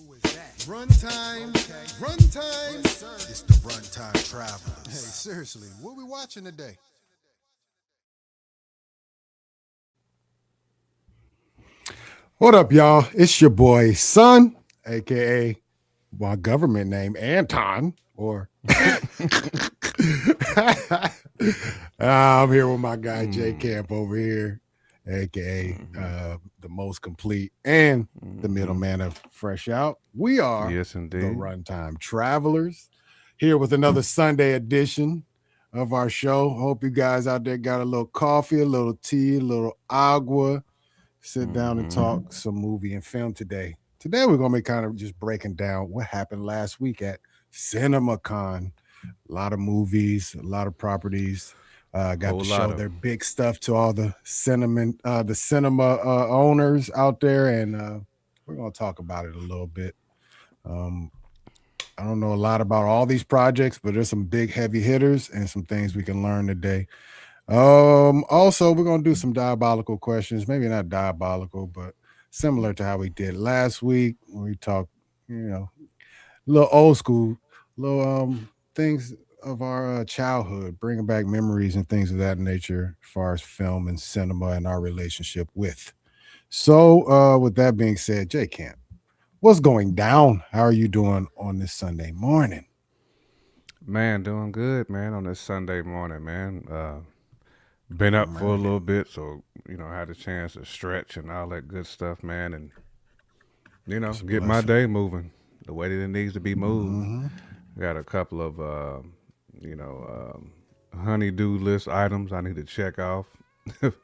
Runtime, runtime. It's the Runtime Travelers. Hey, seriously, what we watching today? What up, y'all? It's your boy, Son, aka my government name, Anton, or I'm here with my guy J Camp over here, aka the most complete and the middleman of Fresh Out. We are Yes, the indeed. Runtime Travelers, here with another Sunday edition of our show. Hope you guys out there got a little coffee, a little tea, a little agua. Sit down and talk some movie and film today. Today we're gonna be kind of just breaking down what happened last week at CinemaCon. A lot of movies, a lot of properties. Got Whole to lot show of their big stuff to all the cinema owners out there, and we're gonna talk about it a little bit. Um, I don't know a lot about all these projects, but there's some big heavy hitters and some things we can learn today. Also, we're gonna do some diabolical questions. Maybe not diabolical, but similar to how we did last week when we talked, a little old school, little things of our childhood, bringing back memories and things of that nature as far as film and cinema and our relationship with. So, with that being said, J Camp, what's going down? How are you doing on this Sunday morning? Man, doing good, man, on this Sunday morning, man. Been up for a little bit, so, I had a chance to stretch and all that good stuff, man, and, It's a get my blessing. day moving the way that it needs to be moved. Mm-hmm. Got a couple of, honey-do list items I need to check off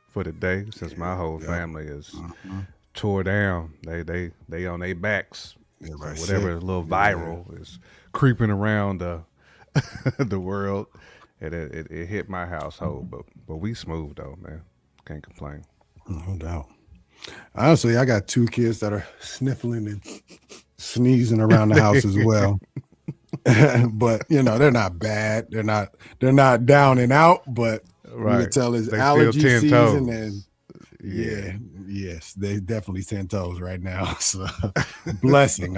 for the day since my whole Yep. family is Mm-hmm. tore down. They on their backs. So Everybody whatever sick. is a little Yeah. viral is creeping around the the world. It hit my household, but we smooth though, man. Can't complain. No doubt. Honestly, I got two kids that are sniffling and sneezing around the house as well. But they're not bad. They're not down and out, but you can Right. tell it's They still allergy 10 season and toes. Yeah. yeah, yes, they definitely 10 toes right now. So blessing.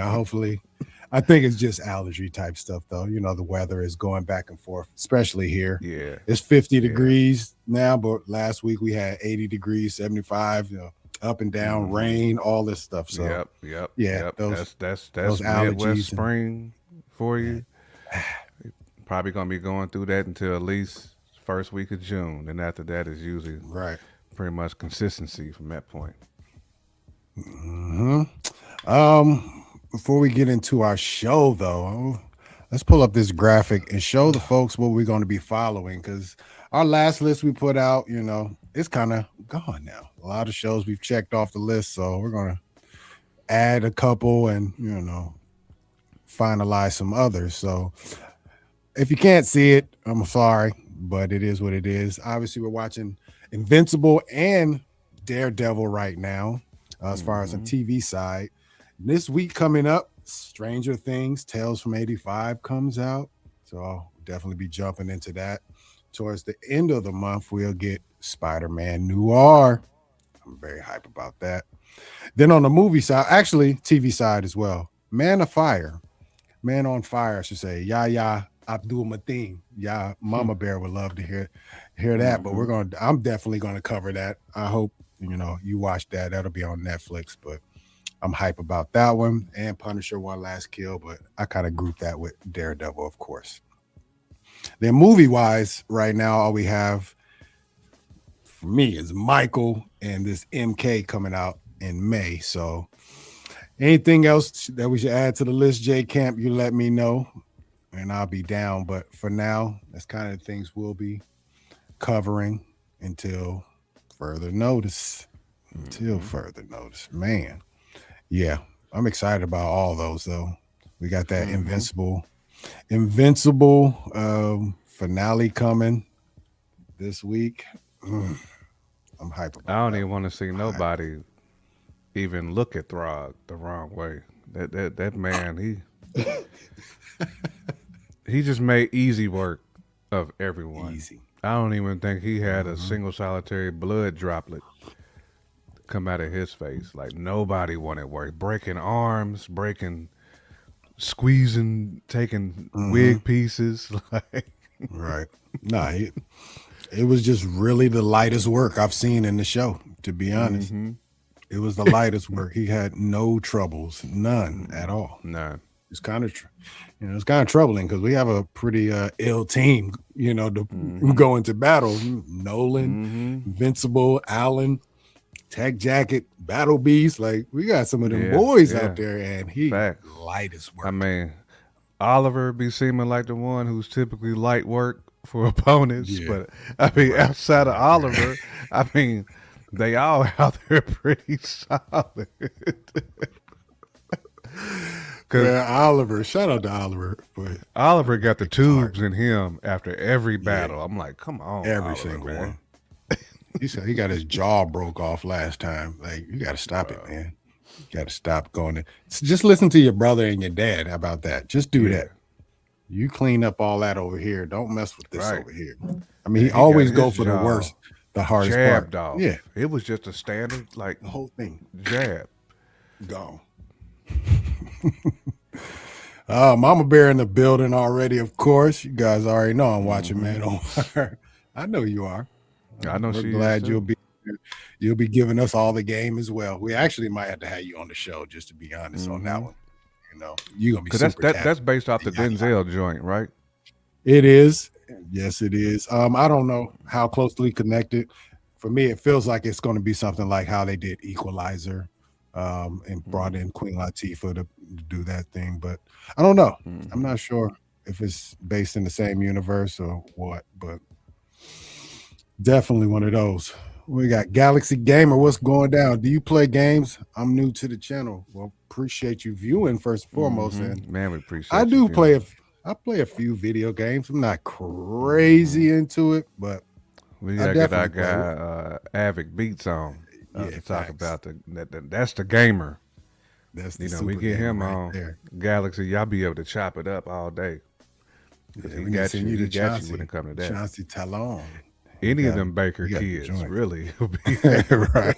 I think it's just allergy type stuff though. The weather is going back and forth, especially here. Yeah. It's 50 Yeah. degrees now, but last week we had 80 degrees, 75, up and down, Mm-hmm. rain, all this stuff. So Yep. Yep. yeah, Yep. those That's Midwest allergies and spring for yeah. you. Probably gonna be going through that until at least first week of June. And after that is usually Right. pretty much consistency from that point. Hmm. Before we get into our show, though, let's pull up this graphic and show the folks what we're going to be following. Because our last list we put out, it's kind of gone now. A lot of shows we've checked off the list, so we're going to add a couple and finalize some others. So if you can't see it, I'm sorry, but it is what it is. Obviously, we're watching Invincible and Daredevil right now, as far as the Mm-hmm. TV side. This week coming up, Stranger Things, Tales from 85 comes out. So I'll definitely be jumping into that. Towards the end of the month, we'll get Spider-Man Noir. I'm very hype about that. Then on the movie side, actually TV side as well, Man on Fire, I should say. Yahya Abdul Mateen. Yeah, Mama Bear would love to hear that, but Mm-hmm. I'm definitely gonna cover that. I hope you watch that. That'll be on Netflix, but I'm hype about that one. And Punisher One Last Kill, but I kind of group that with Daredevil, of course. Then movie wise, right now all we have for me is Michael and this MK coming out in May. So anything else that we should add to the list, J Camp, you let me know and I'll be down. But for now, that's kind of the things we'll be covering until further notice. Until Mm-hmm. further notice. Man. Yeah. I'm excited about all those though. We got that Mm-hmm. Invincible finale coming this week. I'm hype I about don't that even one. want to see I'm hype. nobody even look at Throg the wrong way. That man, he just made easy work of everyone. Easy. I don't even think he had a Hmm. single solitary blood droplet come out of his face. Like nobody wanted work. Breaking arms, squeezing, taking wig pieces. Like, Right. Nah, it was just really the lightest work I've seen in the show, to be honest. It was the lightest work. He had no troubles, none at all. nah. It's kind of, it's kind of troubling because we have a pretty ill team, to go into battle. Nolan, Invincible, Allen, Tech Jacket, Battle Beast. Like, we got some of them boys out there, and he light as work. I mean, Oliver be seeming like the one who's typically light work for opponents, but I mean, outside of Oliver, I mean, they all out there pretty solid. Yeah, Oliver. Shout out to Oliver. But Oliver got the tubes in him after every battle. I'm like, come on, every Oliver, single man. one. He said he got his jaw broke off last time. Like, you got to stop it, man. You got to stop going. Just listen to your brother and your dad. How about that? Just do that. You clean up all that over here. Don't mess with this over here. I mean, he always go for the worst, the hardest part. Off. Yeah, it was just a standard, like, the whole thing. Jab. Gone. Mama Bear in the building already, of course. You guys already know I'm watching, man. I know you are. I know We're glad you'll be giving us all the game as well. We actually might have to have you on the show, just to be honest, on that one. You're gonna be super that's based off the Denzel joint, right? It is. Yes, it is. I don't know how closely connected. For me, it feels like it's going to be something like how they did Equalizer, and brought in Queen Latifah to do that thing. But I don't know. I'm not sure if it's based in the same universe or what, but definitely one of those. We got Galaxy Gamer. What's going down? Do you play games? I'm new to the channel. Well, appreciate you viewing first and foremost. And man, we appreciate. I do play I play a few video games. I'm not crazy into it, but we gotta get our guy Avic Beats on to talk about that's the gamer. That's the we get him right on there. Galaxy. Y'all be able to chop it up all day. Yeah, we got you to Chauncey, when it comes to that. Chauncey Talon. Any of them Baker kids, really. Right.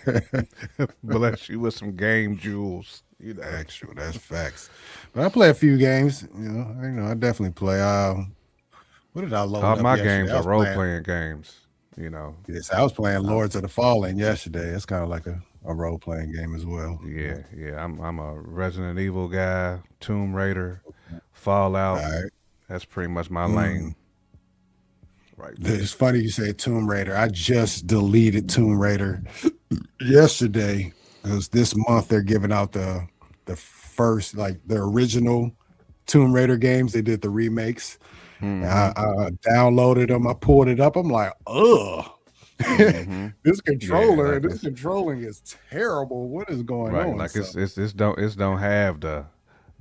Bless you with some game jewels. Actual, that's facts. But I play a few games. I definitely play. What did I load all up my yesterday? games are role-playing games. Yes, I was playing Lords of the Fallen yesterday. It's kind of like a role-playing game as well. Yeah. I'm a Resident Evil guy, Tomb Raider, Fallout. Right. That's pretty much my lane. Right. It's funny you say Tomb Raider. I just deleted Tomb Raider yesterday because this month they're giving out the first, like, the original Tomb Raider games. They did the remakes. I downloaded them. I pulled it up. I'm like, ugh. This controller and this controlling is terrible. What is going on? Like it's don't have the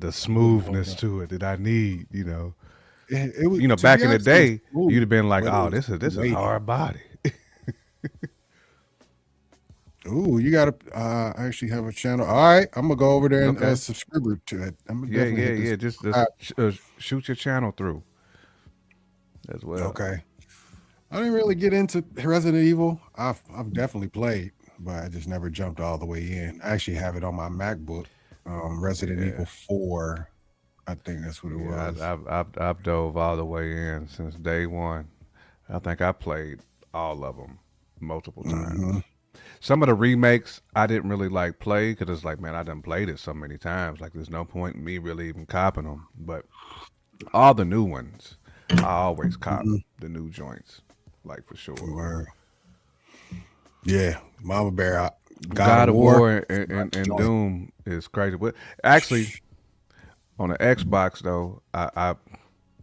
smoothness to it that I need. It was, back in the day, you'd have been like, "Oh, this is a hard body." Ooh, you gotta actually have a channel. All right, I'm gonna go over there and subscribe to it. Just shoot your channel through as well. Okay. I didn't really get into Resident Evil. I've definitely played, but I just never jumped all the way in. I actually have it on my MacBook. Resident Evil 4. I think that's what it was. I've dove all the way in since day one. I think I played all of them multiple times. Some of the remakes I didn't really play because it's like, man, I done played it so many times. Like, there's no point in me really even copping them. But all the new ones, I always cop the new joints, like, for sure. Yeah, Mama Bear. God of War and Doom is crazy. But actually, on the Xbox though, I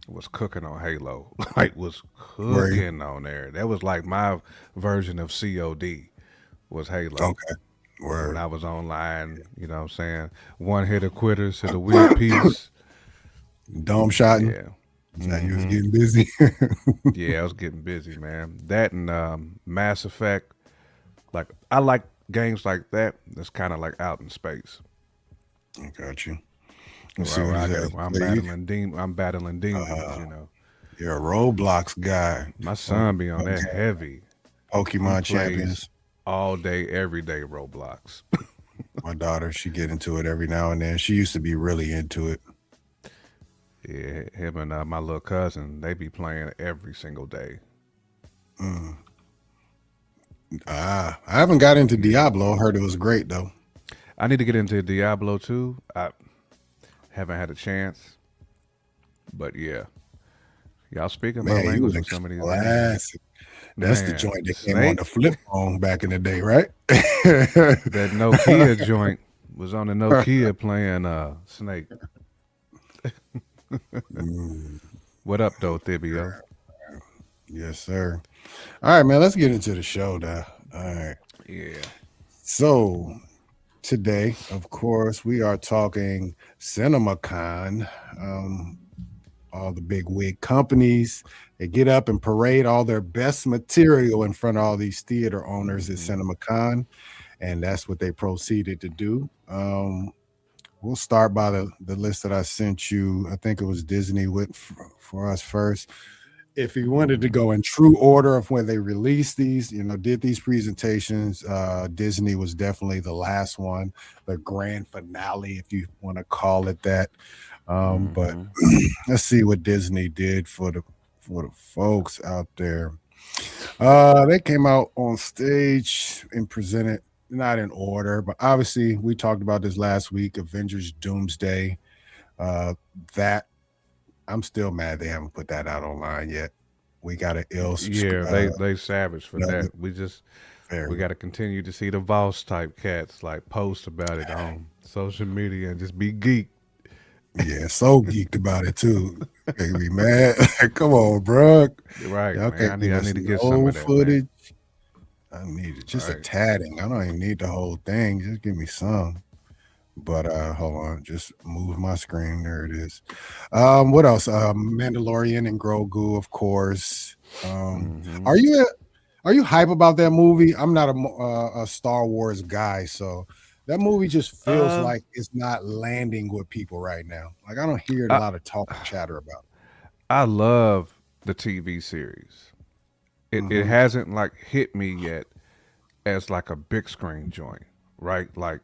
was cooking on Halo. Was cooking on there. That was like my version of COD was Halo. Okay. When I was online, you know what I'm saying? One hitter quitters to the weird piece. Dome shotting. Yeah. Now you was getting busy. Yeah, I was getting busy, man. That and Mass Effect. Like, I like games like that that's kind of like out in space. I got you. I'm battling demons, You're a Roblox guy. My son be on that heavy. Pokemon Champions. all day, every day Roblox. My daughter, she get into it every now and then. She used to be really into it. Yeah, him and my little cousin, they be playing every single day. Mm. I haven't got into Yeah, Diablo. Heard it was great though. I need to get into Diablo too. I haven't had a chance, but yeah, y'all speaking my Man, you language was a with some of these names, classic. That's the man. joint that came on the Snake, flip phone back in the day, right? that Nokia joint was on the Nokia playing Snake. Mm, What up though, Thibio? yes, sir. All right, man. Let's get into the show now. All right. Yeah. So today, of course, we are talking CinemaCon. Um, all the big wig companies, they get up and parade all their best material in front of all these theater owners at Hmm. CinemaCon, and that's what they proceeded to do. We'll start by the list that I sent you. I think it was Disney went for us first. If you wanted to Hmm. go in true order of when they released these, did these presentations, Disney was definitely the last one, the grand finale, if you want to call it that. But Hmm. let's see what Disney did for the folks out there. They came out on stage and presented, not in order, but obviously we talked about this last week. Avengers Doomsday. Uh, that I'm still mad they haven't put that out online yet. We got an ill Yeah, they savage for another that. We very got to continue to see the Voss type cats like post about it on social media and just be geek. yeah, so geeked about it too. Make me mad. Come on, bro. Right, Y'all man. can't give I us need to get some no of that, man. footage. I need it. Just a Right. tatting. I don't even need the whole thing. Just give me some. But hold on, just move my screen. There it is. What else? Mandalorian and Grogu, of course. Hmm. Are you hype about that movie? I'm not a Star Wars guy, so that movie just feels Um, like it's not landing with people right now. Like I don't hear a I lot of talk and chatter about I love the TV series. it. It Hmm. hasn't like hit me yet as like a big screen joint, right? Like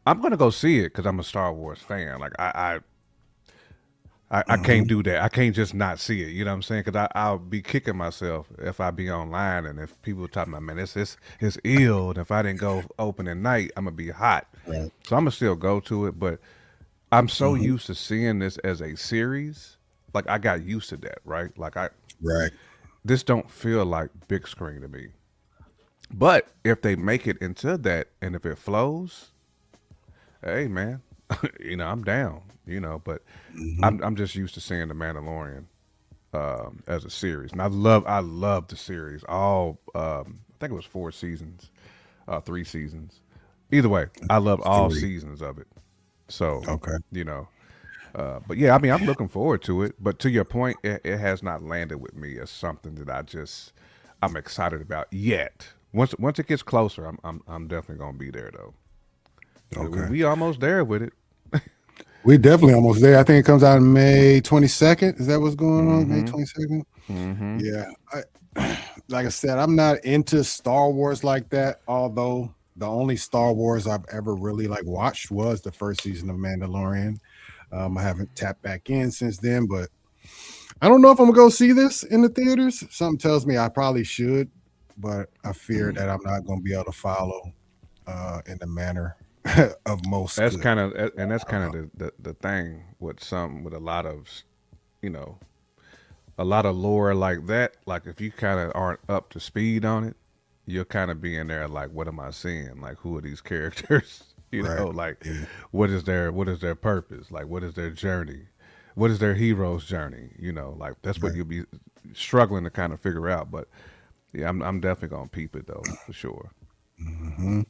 I'm gonna go see it because I'm a Star Wars fan. Like I can't Hmm. do that. I can't just not see it. You know what I'm saying? Because I'll be kicking myself if I be online and if people talking about, man, it's ill. And if I didn't go opening night, I'm gonna be hot. Right. So I'm gonna still go to it. But I'm so Hmm. used to seeing this as a series. Like I got used to that, right? Like I Right. this don't feel like big screen to me. But if they make it into that and if it flows, hey man, I'm down. But Hmm. I'm just used to seeing the Mandalorian as a series, and I love the series. All I think it was 4 seasons, 3 seasons. Either way, I love all Three. seasons of it. So Okay. you know, but yeah, I mean, I'm looking forward to it. But to your point, it has not landed with me as something that I'm excited about yet. Once it gets closer, I'm definitely gonna be there though. Okay. We almost there with it. We're definitely almost there. I think it comes out May 22nd. Is that what's going on? May Mm-hmm. 22nd? Mm-hmm. Yeah. Like I said, I'm not into Star Wars like that, although the only Star Wars I've ever really like watched was the first season of Mandalorian. I haven't tapped back in since then, but I don't know if I'm gonna go see this in the theaters. Something tells me I probably should, but I fear that I'm not gonna be able to follow in the manner of most That's could. kind of and that's kind of the thing with a lot of you know a lot of lore like that. Like if you kind of aren't up to speed on it, you'll kind of be in there like, what am I seeing? Like who are these characters? Right. Like Yeah. what is their purpose? Like what is their journey? What is their hero's journey? Like that's what Right. you'll be struggling to kind of figure out. But yeah, I'm definitely gonna peep it though for sure. Hmm.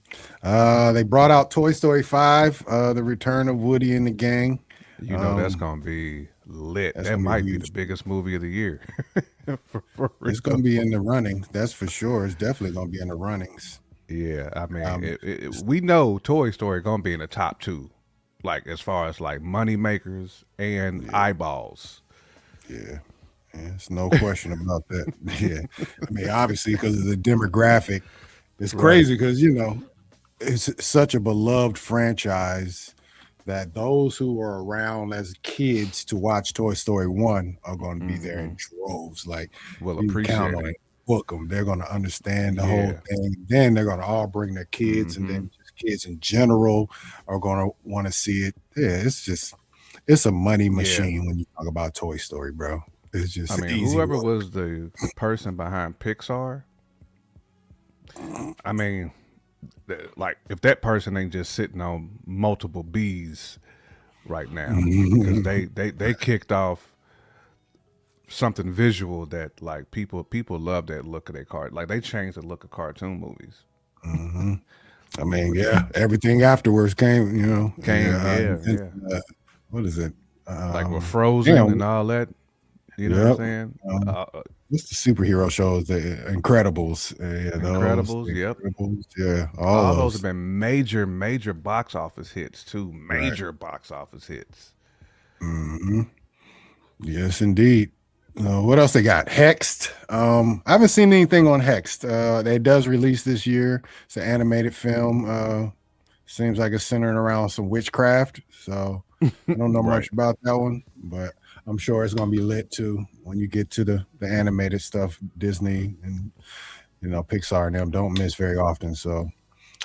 They brought out Toy Story 5, the return of Woody and the gang. That's Um, gonna be lit. that's That gonna be a might be the huge. biggest movie of the year, for It's gonna real. be in the running, that's for sure. It's definitely gonna be in the runnings. Yeah, I mean, Um, we know Toy Story gonna be in the top two, like as far as like money makers and yeah, eyeballs. yeah, yeah. It's no question about that. Yeah, I mean, obviously because of the demographic. It's Right. crazy because it's such a beloved franchise that those who were around as kids to watch Toy Story 1 are going to be there in Hmm. droves. Like, Will you can count appreciate on it. it. Book them. They're going to understand the whole Yeah. thing. Then they're going to all bring their kids, and Hmm. then just kids in general are going to want to see it. Yeah, it's a money Yeah. machine when you talk about Toy Story, bro. It's I just mean, easy whoever work. was the person behind Pixar, I mean, like if that person ain't just sitting on multiple B's right now, because they kicked off something visual that like people love that look of their card. Like they changed the look of cartoon movies. Hmm. I mean, yeah, everything afterwards came, Came, yeah, yeah. what is it? Like with Um, Frozen damn, and all that. You know what I'm yep. saying? Um, what's the superhero shows? The Incredibles. Yeah, those. Incredibles, The yep. Incredibles. Yeah, all All those have those. been major box office hits too. Right. Major box office hits. Hmm. Yes, indeed. What else they got? Hexed. I haven't seen anything on Hexed. It does release this year. It's an animated film. Seems like it's centering around some witchcraft. So I don't know Right. much about that one, but I'm sure it's gonna be lit too when you get to the animated stuff. Disney and Pixar and them don't miss very often. So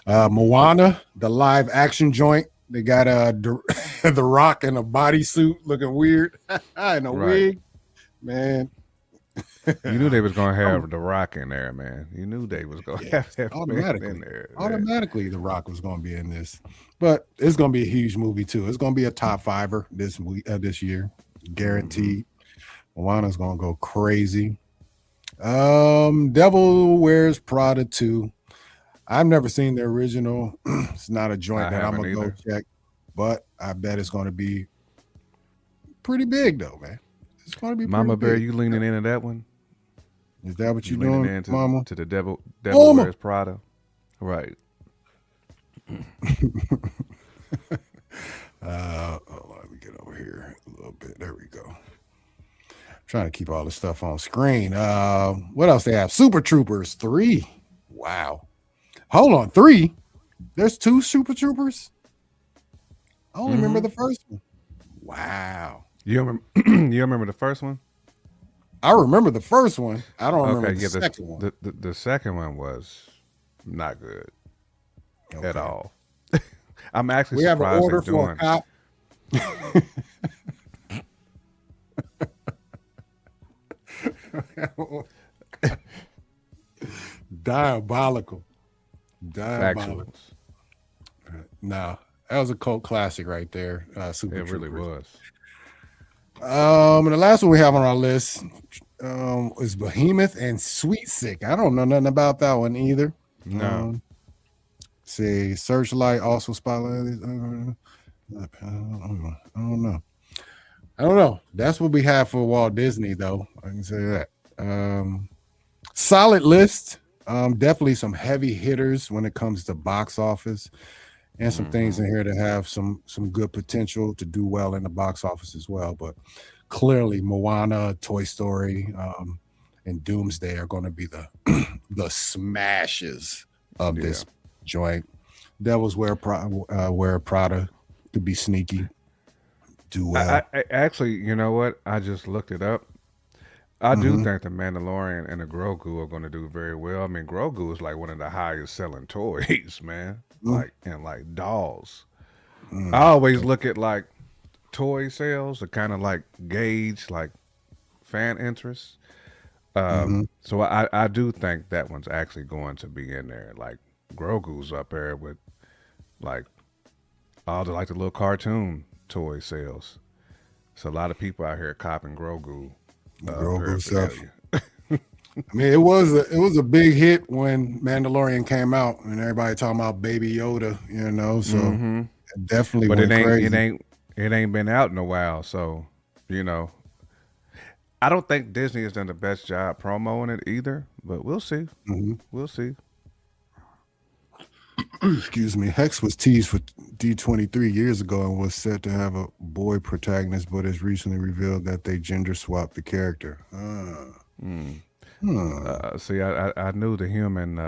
Moana, the live action joint. They got the Rock in a bodysuit, looking weird, in a Right. wig. Man, You knew they was gonna I'm- have The Rock in there, man. You knew they was gonna have yes, that man in automatically, there, man. automatically, the Rock was going to be in this, but it's going to be a huge movie too. It's going to be a top fiver this week, this year, Hmm. guaranteed. Moana's going to go crazy. Devil Wears Prada 2. I've never seen the original. It's not a joint I that I'm haven't gonna go either. check, but I bet it's going to be pretty big though, man. It's going to be pretty Mama Bear, big. you leaning into that one? Is that what You you're leaning doing, into Mama? to the Devil Mama. Wears Prada? Right. Hold on, let me get over here a little bit. There we go. Trying to keep all the stuff on screen. What else they have? Super Troopers 3. Wow. Hold on, 3. There's 2 Super Troopers. I only remember Hmm. the first one. Wow. You remember? You remember the first one? I remember the first one. I don't remember Okay. the Yeah. second one. The second one was not good at Okay. all. I'm actually We have an surprised they're order for a doing. cop. Diabolical. Diabolical. Factuals. No, that was a cult classic right there. Super It really Troopers. was. And the last one we have on our list is Behemoth and Sweet Sick. I don't know nothing about that one either. No. See, Searchlight also spotlight. I don't know. I don't know. That's what we have for Walt Disney, though. I can say that. Solid list. Definitely some heavy hitters when it comes to box office, and some things Hmm. in here that have some good potential to do well in the box office as well. But clearly, Moana, Toy Story, and Doomsday are going to be the the smashes of Yeah. this joint. Devils Wear Prada could be sneaky, do well. I actually, you know what? I just looked it up. I do Hmm. think the Mandalorian and the Grogu are going to do very well. I mean, Grogu is like one of the highest selling toys, man. Like and like dolls. I Mm-hmm. always look at like toy sales to kind of like gauge like fan interest. Hmm. So I do think that one's actually going to be in there. Like Grogu's up there with like all the like the little cartoon toy sales. So a lot of people out here copping Grogu Grogu stuff. paraphernalia. I mean, it was a big hit when Mandalorian came out, and everybody talking about Baby Yoda, So Hmm. it definitely But it went ain't it crazy. ain't it ain't been out in a while. So you know, I don't think Disney has done the best job promoting it either. But we'll see. Mhm. We'll see. Excuse me. Hex was teased for D23 years ago and was said to have a boy protagonist, but has recently revealed that they gender swapped the character. Mm. Hmm. See, I knew the human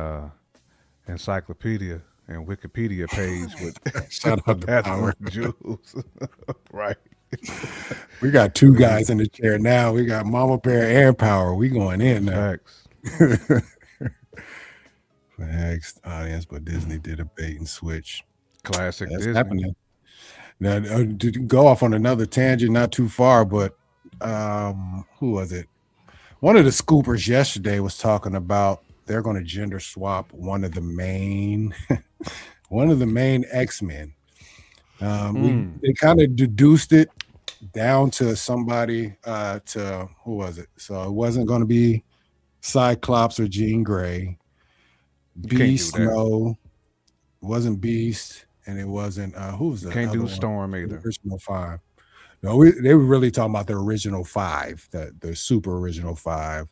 encyclopedia and Wikipedia page with Shout out to bathroom Power. jewels. Right. We got two guys in the chair now. We got Mama Bear and Power. We going in now. Facts. Next audience, but Disney did a bait and switch. Classic That's Disney. happening. Now, to go off on another tangent, not too far, but who was it? One of the scoopers yesterday was talking about they're going to gender swap one of the main X-Men. They kind of deduced it down to somebody to who was it? So it wasn't going to be Cyclops or Jean Grey. Beast, no, it wasn't Beast, and it wasn't who was the Can't other do one? Storm either. The original 5. No, they were really talking about the original 5, the super original 5.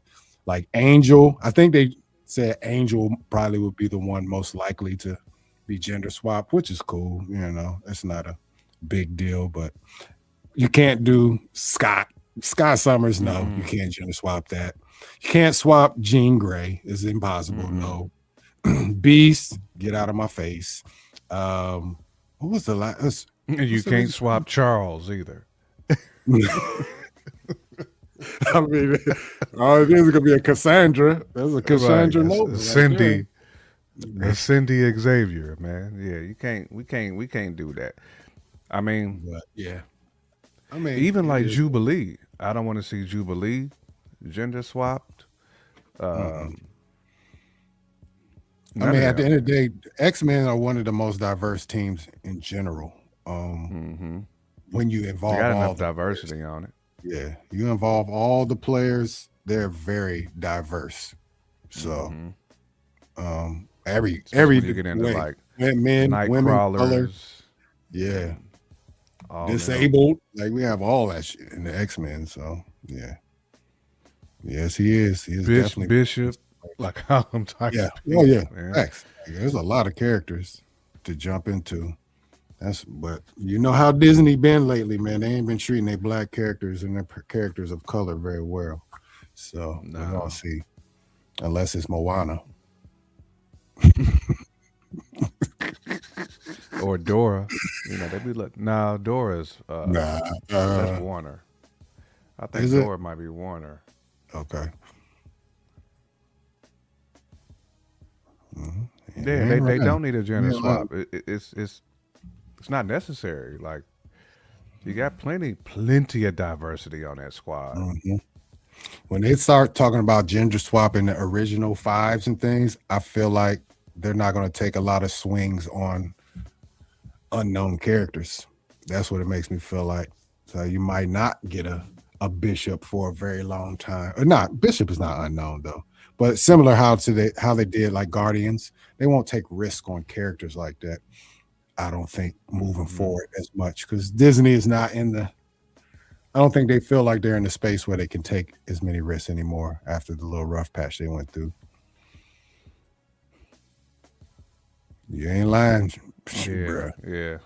Like Angel, I think they said Angel probably would be the one most likely to be gender swapped, which is cool. You know, it's not a big deal, but you can't do Scott Summers. No, you can't gender swap that. You can't swap Jean Grey. It's impossible. No. Beast, get out of my face. What was the last? You can't swap Charles either. I mean, oh, there's gonna be a Cassandra. There's a Cassandra. Right. Cindy, Cindy Xavier, man. Yeah, you can't. We can't do that. I mean, but, yeah. I mean, even like Jubilee. I don't want to see Jubilee gender swapped. I mean, at the end of the day, X-Men are one of the most diverse teams in general. When you involve got all enough diversity on it. Yeah, you involve all the players, they're very diverse. So every you get into way, like men, women, color, crawlers, yeah, all disabled, like we have all that shit in the X-Men. So yeah, yes, he is. He is definitely Bishop, like all them type. Yeah, of people, Facts. There's a lot of characters to jump into. But you know how Disney been lately, man. They ain't been treating their black characters and their characters of color very well. So we're gonna see, unless it's Moana or Dora. You know, they be like, nah, Dora's that's Warner. I think Dora might be Warner. Okay. Yeah, they don't need a gender swap. It's not necessary. Like, you got plenty of diversity on that squad. When they start talking about gender swapping the original 5s and things, I feel like they're not going to take a lot of swings on unknown characters. That's what it makes me feel like. So you might not get a Bishop for a very long time. Or not, Bishop is not unknown though. But similar how they did like Guardians, they won't take risk on characters like that. I don't think moving forward as much because Disney is not in the. I don't think they feel like they're in the space where they can take as many risks anymore after the little rough patch they went through. You ain't lying, bruh. Yeah.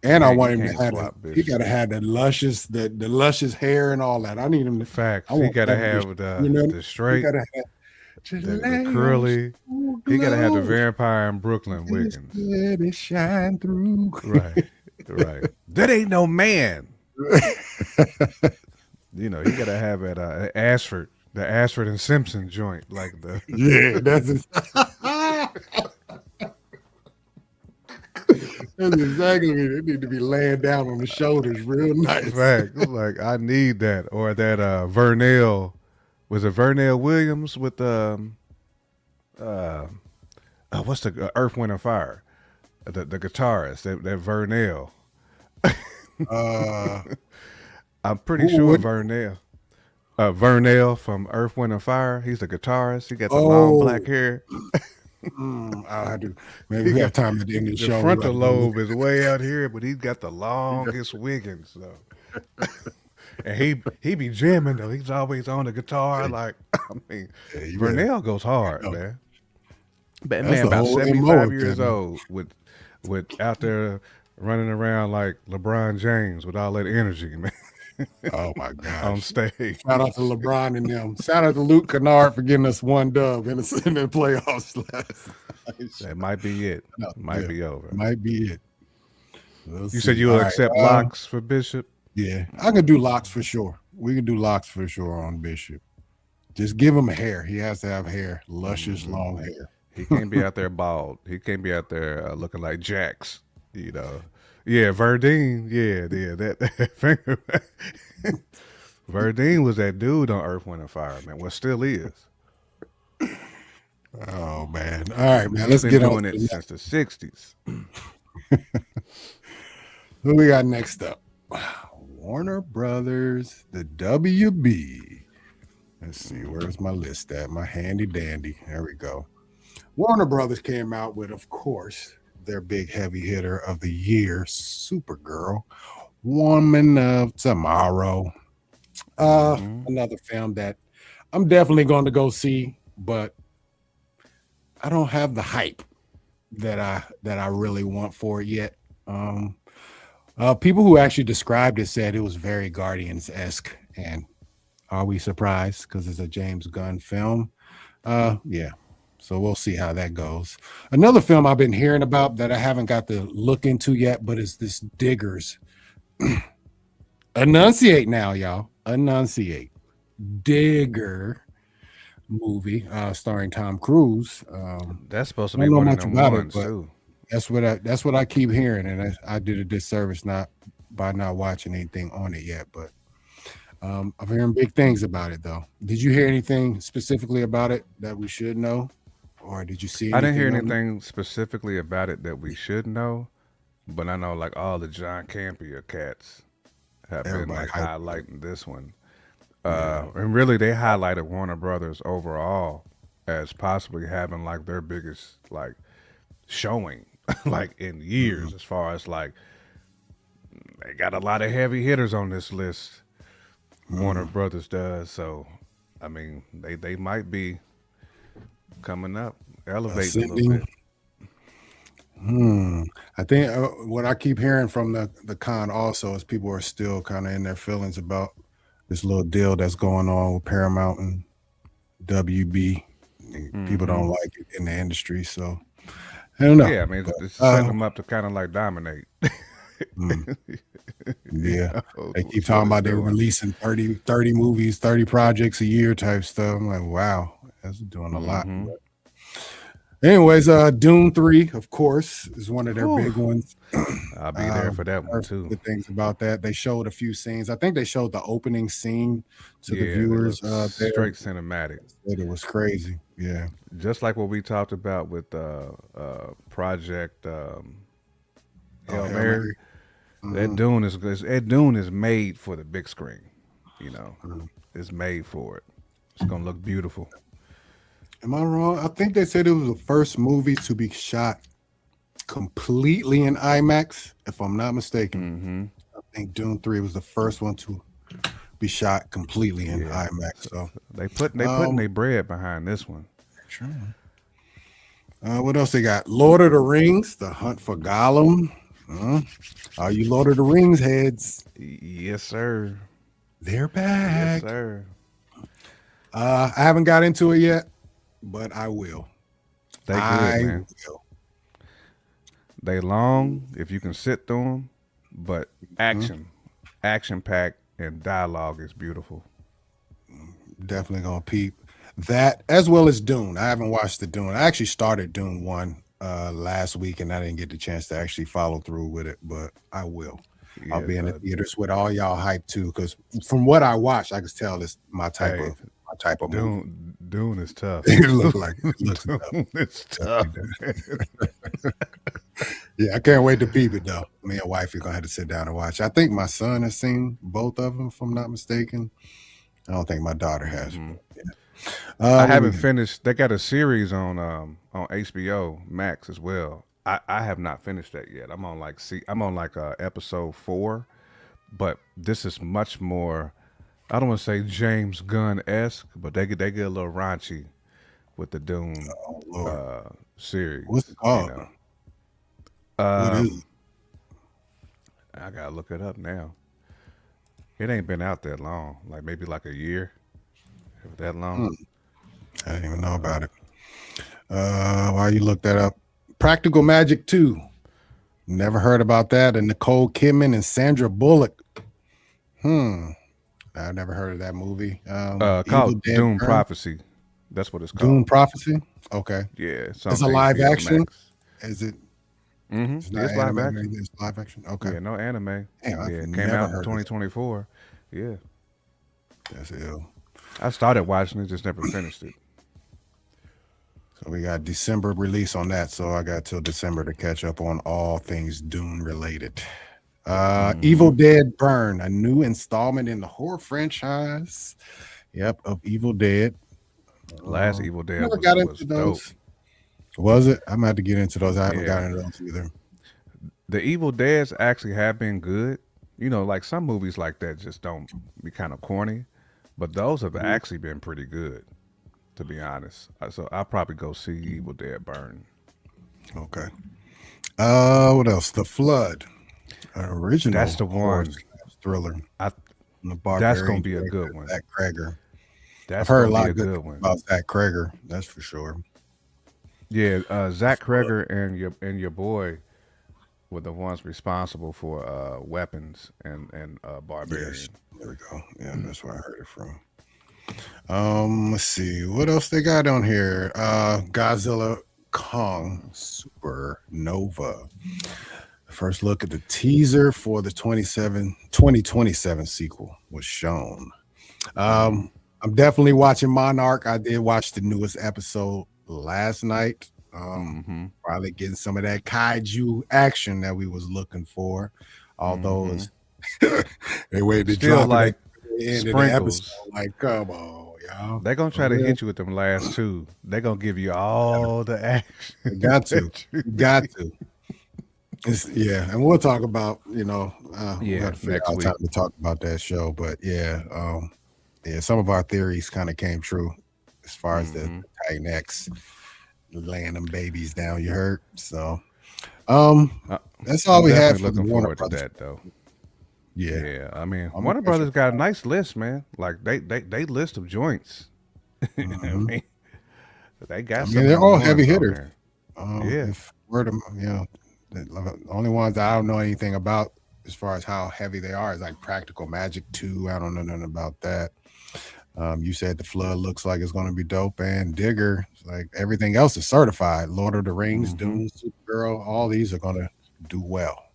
And I want him to have he gotta have the luscious hair and all that. I need him to facts. He gotta have the straight, the curly. He gotta have the vampire in Brooklyn Wiggins. Let it shine through. Right. That ain't no man. You know, you gotta have it Ashford, the Ashford and Simpson joint, like the that's exactly it. They need to be laying down on the shoulders real nice. Fact. Like I need that. Or that Vernell. Was it Vernell Williams with what's the Earth, Wind and Fire? The guitarist, that Vernell. I'm pretty sure Vernell. Vernell from Earth, Wind and Fire. He's the guitarist. He got the long black hair. I do. Maybe we have time at the end of the show. The frontal lobe is way out here, but he's got the longest Wiggins. So. And he be jamming though. He's always on the guitar. Like I mean, Vernell goes hard, man. But man, about 75 years old with out there running around like LeBron James with all that energy, man. Oh my on gosh. stage. Shout out to LeBron and them. Shout out to Luke Kennard for getting us one dub in the playoffs last night. That might be it. No, Might yeah, be over. might be it. We'll You said see. you'll All right. accept locks for Bishop? Yeah, I can do locks for sure. We can do locks for sure on Bishop. Just give him hair. He has to have hair, luscious, long hair. He can't be out there bald. He can't be out there looking like Jax. You know. Yeah, Verdine. Yeah. That finger. Verdine was that dude on Earth, Wind, and Fire, man. Well, still is. Oh man! All right, man. He's Let's been get on doing to it the since the '60s. Who we got next up? Warner Brothers, the WB. Let's see, where's my list at? My handy dandy. There we go. Warner Brothers came out with, of course, their big heavy hitter of the year, Supergirl, Woman of Tomorrow. Another film that I'm definitely going to go see, but I don't have the hype that I really want for it yet. People who actually described it said it was very Guardians-esque, and are we surprised because it's a James Gunn film? Yeah. So we'll see how that goes. Another film I've been hearing about that I haven't got to look into yet, but is this Diggers. Enunciate now, y'all. Enunciate. Digger movie starring Tom Cruise. That's supposed to I be don't know one of much them about it, ones but too. that's what I keep hearing, and I did a disservice by not watching anything on it yet. But I'm hearing big things about it, though. Did you hear anything specifically about it that we should know, or did you see? I didn't hear on it? anything specifically about it that we should know, but I know like all the John Campea cats have been Everybody like hyped highlighting this one. And really they highlighted Warner Brothers overall as possibly having like their biggest like showing like in years as far as like they got a lot of heavy hitters on this list. Warner Brothers does, so I mean they might be coming up, elevating a little Ascending. bit. I think what I keep hearing from the con also is people are still kind of in their feelings about this little deal that's going on with Paramount and WB. People don't like it in the industry, so I don't know. Yeah, I mean But, it's setting them up to kind of like dominate. yeah, they keep That's talking what about it's they're doing. releasing 30 movies, 30 projects a year type stuff. I'm like, wow, that's doing a lot. But anyways, Dune 3, of course, is one of their big ones. I'll be there for that one Heard too. good things about that. They showed a few scenes. I think they showed the opening scene to the Yeah, viewers they look there. straight cinematic, It was crazy. Yeah. just like what we talked about with Project Hail Hail Mary. That Dune is made for the big screen. You know, it's made for it. It's gonna look beautiful. Am I wrong? I think they said it was the first movie to be shot completely in IMAX, if I'm not mistaken. I think Dune 3 was the first one to be shot completely in IMAX. So They putting their bread behind this one. sure. What else they got? Lord of the Rings, The Hunt for Gollum. Are you Lord of the Rings heads? Yes, sir. They're Yes, back. sir. I haven't got into it yet, but I will. They good, man. will. They long if you can sit through them, but action packed, and dialogue is beautiful. Definitely gonna peep that as well as Dune. I haven't watched the Dune. I actually started Dune 1 last week, and I didn't get the chance to actually follow through with it, but I will. I'll Yeah, be in the theaters with all y'all hype too, because from what I watched, I can tell it's my type Hey, of movie. Dune is tough. It looks tough. Dune is tough. Yeah, I can't wait to peep it though. Me and wife are gonna have to sit down and watch. I think my son has seen both of them, if I'm not mistaken. I don't think my daughter has. But yeah. I haven't finished. They got a series on HBO Max as well. I have not finished that yet. I'm on like episode 4, but this is much more. I don't want to say James Gunn-esque, but they get a little raunchy with the Dune series. What's it called? You know? What is it? I gotta look it up now. It ain't been out that long. Like maybe like a year. If that long. Hmm, I didn't even know about it. While you look that up, Practical Magic 2. Never heard about that. And Nicole Kidman and Sandra Bullock. I've never heard of that movie. Evil Called Dead Doom Burn, Prophecy. That's what it's Dune called. Prophecy. Okay, Yeah, it's it's on a live HBO action. Max. Is it? Mm-hmm. It's not It's live animated. Or action. anything, it's live action. Okay. Yeah, no anime. Damn, I've Yeah, it came never out in heard of that. 2024. Yeah. That's ill. I started watching it, just never finished it. So we got December release on that. So I got till December to catch up on all things Dune related. Evil Dead Burn, a new installment in the horror franchise. Yep, of Evil Dead. Last Evil Dead Never was got was into dope. those. Was it? I'm gonna have to get into those. I haven't Yeah. gotten into those either. The Evil Deads actually have been good. You know, like some movies like that just don't be kind of corny, but those have Mhm. actually been pretty good, to be honest. So I'll probably go see Evil Dead Burn. Okay. What else? The Flood, an That's original the horror one. thriller. I The That's gonna Barbarian be a good director one. Zach Kreger. I've That's heard a gonna lot be of a good good things one. about Zach Kreger. That's for sure. Yeah, The Zach Flood. Kreger and your boy were the ones responsible for weapons and Yes. Barbarian. There we go. Yeah, that's where I heard it from. Let's see what else they got on here. Godzilla Kong Supernova. First look at the teaser for the 2027 sequel was shown. Mm-hmm. I'm definitely watching Monarch. I did watch the newest episode last night. Mm-hmm. Probably getting some of that kaiju action that we was looking for. Although Mm-hmm. it's they waited to Still drop it at like the end of the episode. sprinkles. Like, come on, y'all. They're gonna For try to real. hit you with them last two. They're gonna give you all the action You got to. that you You got need. to. Yeah, and we'll talk about, we got Yeah, to figure next out time week. to talk about that show. But yeah, some of our theories kind of came true as far as the Mm-hmm. Titan X laying them babies down, you heard. So Uh, that's all I'm we had definitely for the looking Warner forward to Brothers. that though. Yeah. Yeah, I mean, I'm gonna Warner catch up. Brothers got a nice list, man. Like they list of joints. I Mhm. mean, they I got mean, some they're number all heavy ones on hitters. there. Yeah. If we're the the only ones that I don't know anything about as far as how heavy they are is like Practical Magic 2. I don't know nothing about that. You said the Flood looks like it's going to be dope, and Digger, like everything else is certified. Lord of the Rings, Mm-hmm. Dune, Supergirl, all these are going to do well.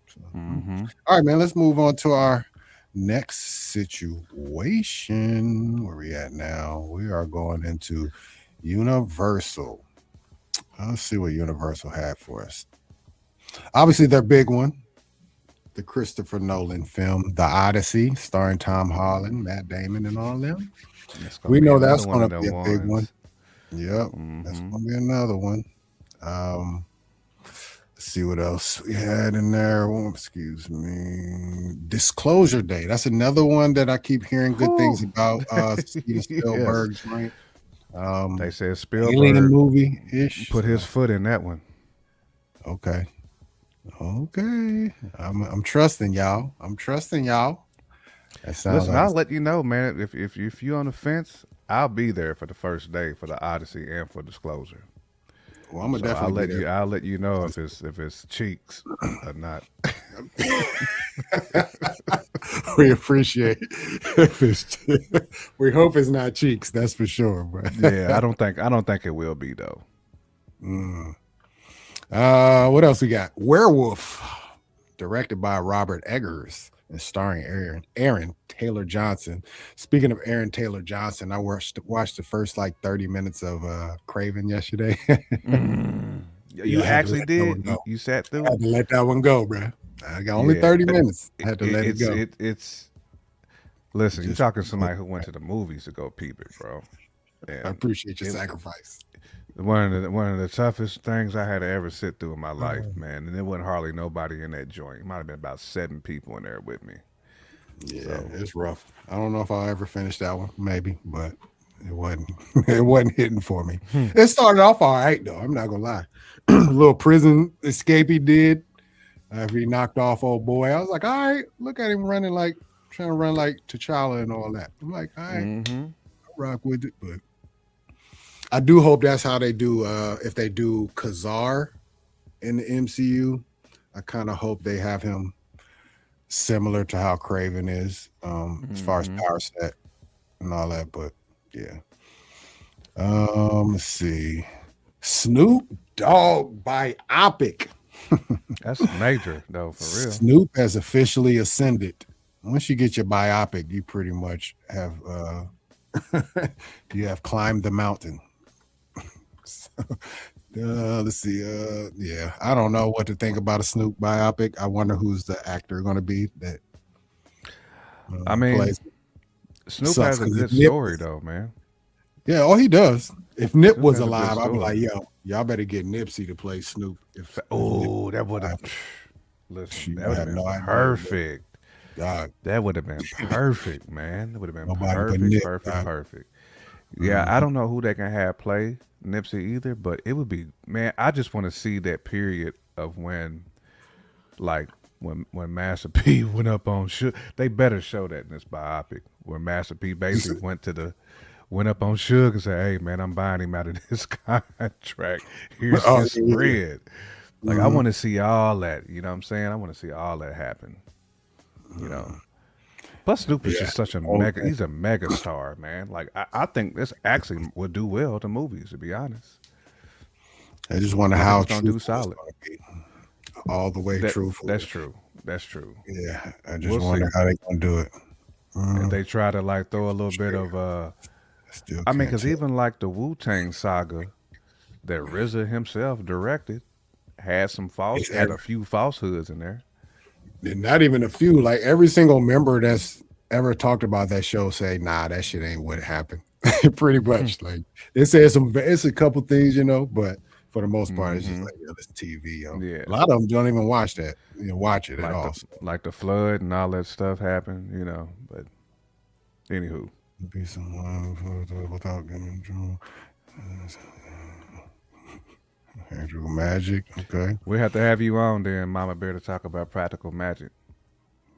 So, Mm-hmm. all right, man, let's move on to our next situation. Where we at now? We are going into Universal. Let's see what Universal had for us. Obviously, their big one, the Christopher Nolan film, The Odyssey, starring Tom Holland, Matt Damon, and all them. It's gonna We be know another that's one going of to be them a big one. ones. Yep, that's Mm-hmm. going to be another one. Um, let's see what else we had in there. Oh, excuse me. Disclosure Day. That's another one that I keep hearing good things Whew. about. Steven Yes. Spielberg's right. They said Alien Spielberg movie ish. put his foot in that one. Okay. Okay. I'm trusting y'all. I'm trusting y'all. That sounds Listen, like I'll let you know, man. If you on the fence, I'll be there for the first day for the Odyssey and for Disclosure. well, I'm gonna So definitely be there. I'll let you know if it's cheeks or not. We appreciate if it's we hope it's not cheeks, that's for sure. But Yeah, I don't think it will be though. Mm. What else we got? Werewolf, directed by Robert Eggers and starring Aaron Taylor Johnson. Speaking of Aaron Taylor Johnson, I watched the first like 30 minutes of Craven yesterday. Mm. Yeah, You I had to actually let that did. one go. You sat I through had it. to let that one go, bro. I got only Yeah, 30 minutes. I had to let it go. it's. Listen, you Just talking to somebody who went to the movies to go peep it, bro. I And appreciate your it sacrifice. one of the toughest things I had to ever sit through in my life, Oh, man. And there wasn't hardly nobody in that joint. It might have been about 7 people in there with me. yeah, So it's rough. I don't know if I'll ever finish that one, maybe, but it wasn't it wasn't hitting for me. It started off all right though. I'm not gonna lie. A little prison escape he did after he knocked off old boy. I was like, all right, look at him running like trying to run like T'Challa and all that. I'm like, all right, Mm-hmm. I'll rock with it. But I do hope that's how they do. If they do Kazar in the MCU, I kind of hope they have him similar to how Craven is, as far as Mm-hmm. power set and all that. But yeah. Let's see. Snoop Dogg biopic. That's major though, for real. Snoop has officially ascended. Once you get your biopic, you pretty much have you have climbed the mountain. So, let's see. Yeah, I don't know what to think about a Snoop biopic. I wonder who's the actor going to be that I mean, plays. Snoop Sucks has a because good Nip. story though, man. Yeah, oh, he does. If Nip Snoop was has a good alive, I'd be like, story. yo, y'all better get Nipsey to play Snoop. If Nip Oh, that would have. alive. Listen, She that would have had been no idea. perfect. God, That would have been perfect, man. That would have been nobody but perfect, Nip. perfect, God. perfect. Yeah, I Mhm. don't know who they can have play Nipsey either, but it would be man. I just want to see that period of when, like, when Master P went up on Suge. They better show that in this biopic where Master P basically went up on Suge and said, "Hey, man, I'm buying him out of this contract. Here's Oh his yeah. spread." Like, I Mhm. want to see all that. You know what I'm saying? I want to see all that happen. You know. Plus, Snoop is Yeah. just such a Whole mega. thing. He's a mega star, man. Like I think this actually would do well to movies, to be honest. I just wonder I think how it's gonna do truthful it's solid. going to be. All the way truthful. That's true. That's true. Yeah. I just We'll wonder see how they're going to do it. if Mm, they try to like throw a little bit of I still I mean, can't because tell. even like the Wu Tang saga that RZA himself directed It's had a few falsehoods in there. not even a few. Like every single member that's ever talked about that show say, nah, that shit ain't what happened. Pretty much. Like it says it's a couple things, but for the most part, it's just Mm-hmm. like, yo, this TV, yo. Yeah, A lot of them don't even watch that, watch it at all. So like the flood and all that stuff happened, you know. But anywho, be someone without getting Andrew Magic. Okay. we have to have you on then, Mama Bear, to talk about practical magic.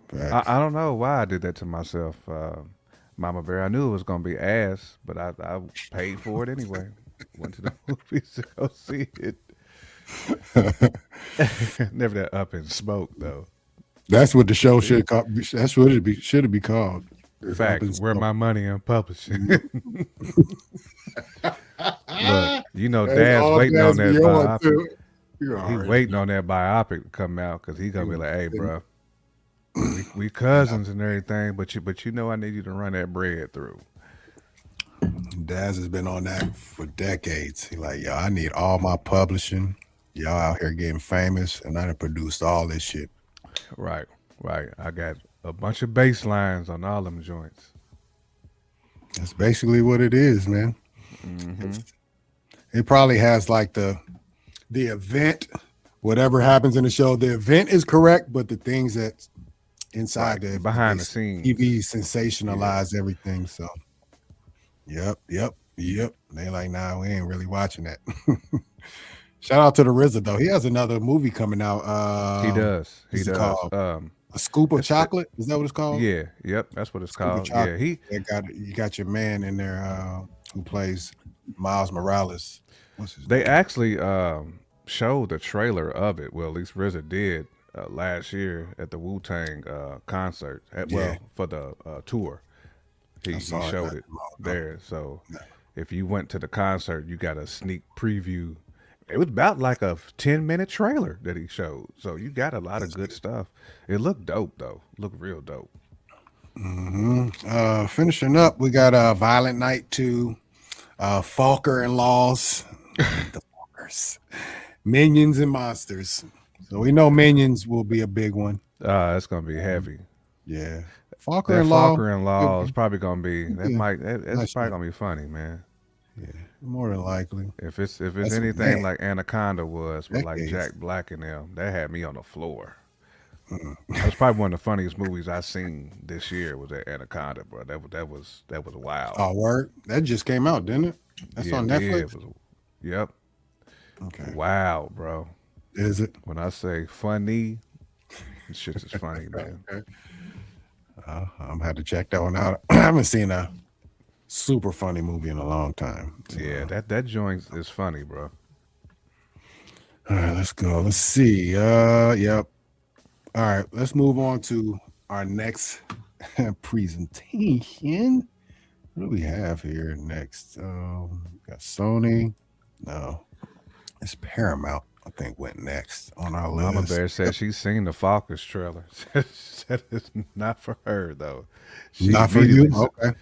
Facts. I don't know why I did that to myself, Mama Bear. I knew it was gonna be ass, but I paid for it anyway. Went to the movies to go see it. Never that up in smoke though. That's what the show See, should call. That's what it should be called. It's up facts. in Where smoke. my money in publishing. Look, you know, That's Dad's all waiting on that's that beyond biopic. too. You He already waiting know. on that biopic to come out because he gonna be You like, "Hey, know. bro, we And I, cousins and everything, but you know I need you to run that bread through." Daz has been on that for decades. He like, yo, I need all my publishing. Y'all out here getting famous, and I done produced all this shit. Right, right. I got a bunch of bass lines on all them joints. That's basically what it is, man. Mm-hmm. It's, it probably has like the event, whatever happens in the show, the event is correct, but the things that Right, inside the event, behind the scenes. TV Yeah, sensationalize everything. So, yep. They like, nah, we ain't really watching that. Shout out to the RZA though. He has another movie coming out. he does. He What's it does. called? A Scoop of It's it, Chocolate. Is that what it's called? yeah, yep. That's what A it's Scoop of called. Yeah, Chocolate. he. You got your man in there who plays Miles Morales. What's his They name? actually showed the trailer of it. Well, at least RZA did last year at the Wu Tang concert. Yeah, For the tour, I he saw it showed not it too long ago. there. So Yeah. if you went to the concert, you got a sneak preview. It was about like a 10-minute trailer that he showed. So you got a lot of good stuff. It looked dope though. Looked real dope. Finishing up, we got Violent Night 2, Falker and Laws, the Falkers, Minions and Monsters. So we know Minions will be a big one. It's gonna be heavy. Yeah, Falker That and Law, Falker in it'll Law is be, probably gonna be it'll that be a might it's nice probably show. gonna be funny, man. Yeah, more than likely. If it's That's anything man, like Anaconda was with like decades. Jack Black and them, that had me on the floor. Mm. That was probably one of the funniest movies I seen this year was that Anaconda, bro. That was wild. Oh, word. That just came out, didn't it? That's Yeah, on it did. Netflix. It was, yep. Okay. Wow, bro. Is it? When I say funny, this shit is funny, man. Okay. I'm had to check that one out. I haven't seen a super funny movie in a long time. So, Yeah, that joint is funny, bro. all right, let's go. Let's see. Yep. All right, let's move on to our next presentation. What do we have here next? Got Sony. No, it's Paramount. I think went next on our Mama list. Bear said she's seen the Falcons trailer. Said it's not for her though. She Not for you. immediately s- Okay.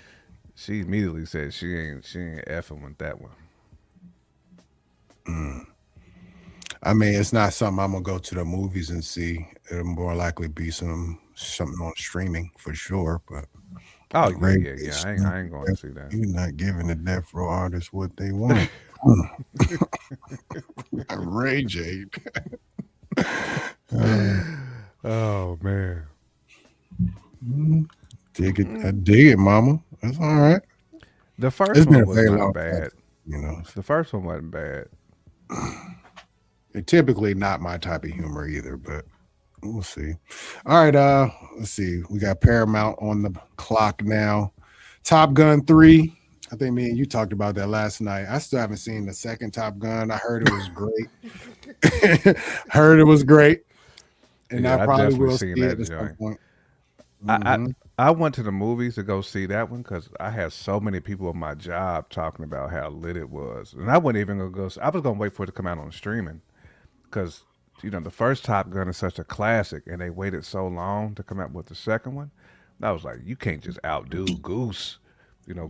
she immediately said she ain't effing with that one. I mean, it's not something I'm gonna go to the movies and see. It'll more likely be something on streaming for sure. But Oh yeah, Ray yeah, J, yeah. I ain't going to see that. you're not giving the death row artists what they want. Ray J. Oh man. Dig it, I dig it, Mama. That's all right. The It's first been one a was very not long time, bad. you know. The first one wasn't bad. It's typically not my type of humor either, but we'll see. All right, let's see. We got Paramount on the clock now. Top Gun 3. I think me and you talked about that last night. I still haven't seen the second Top Gun. I heard it was great. Heard it was great. And I Yeah, I probably definitely will seen see it that at some joint. point. I, Mhm. I went to the movies to go see that one because I had so many people on my job talking about how lit it was, and I wasn't even gonna go. I was gonna wait for it to come out on streaming because the first Top Gun is such a classic, and they waited so long to come out with the second one. And I was like, you can't just outdo Goose.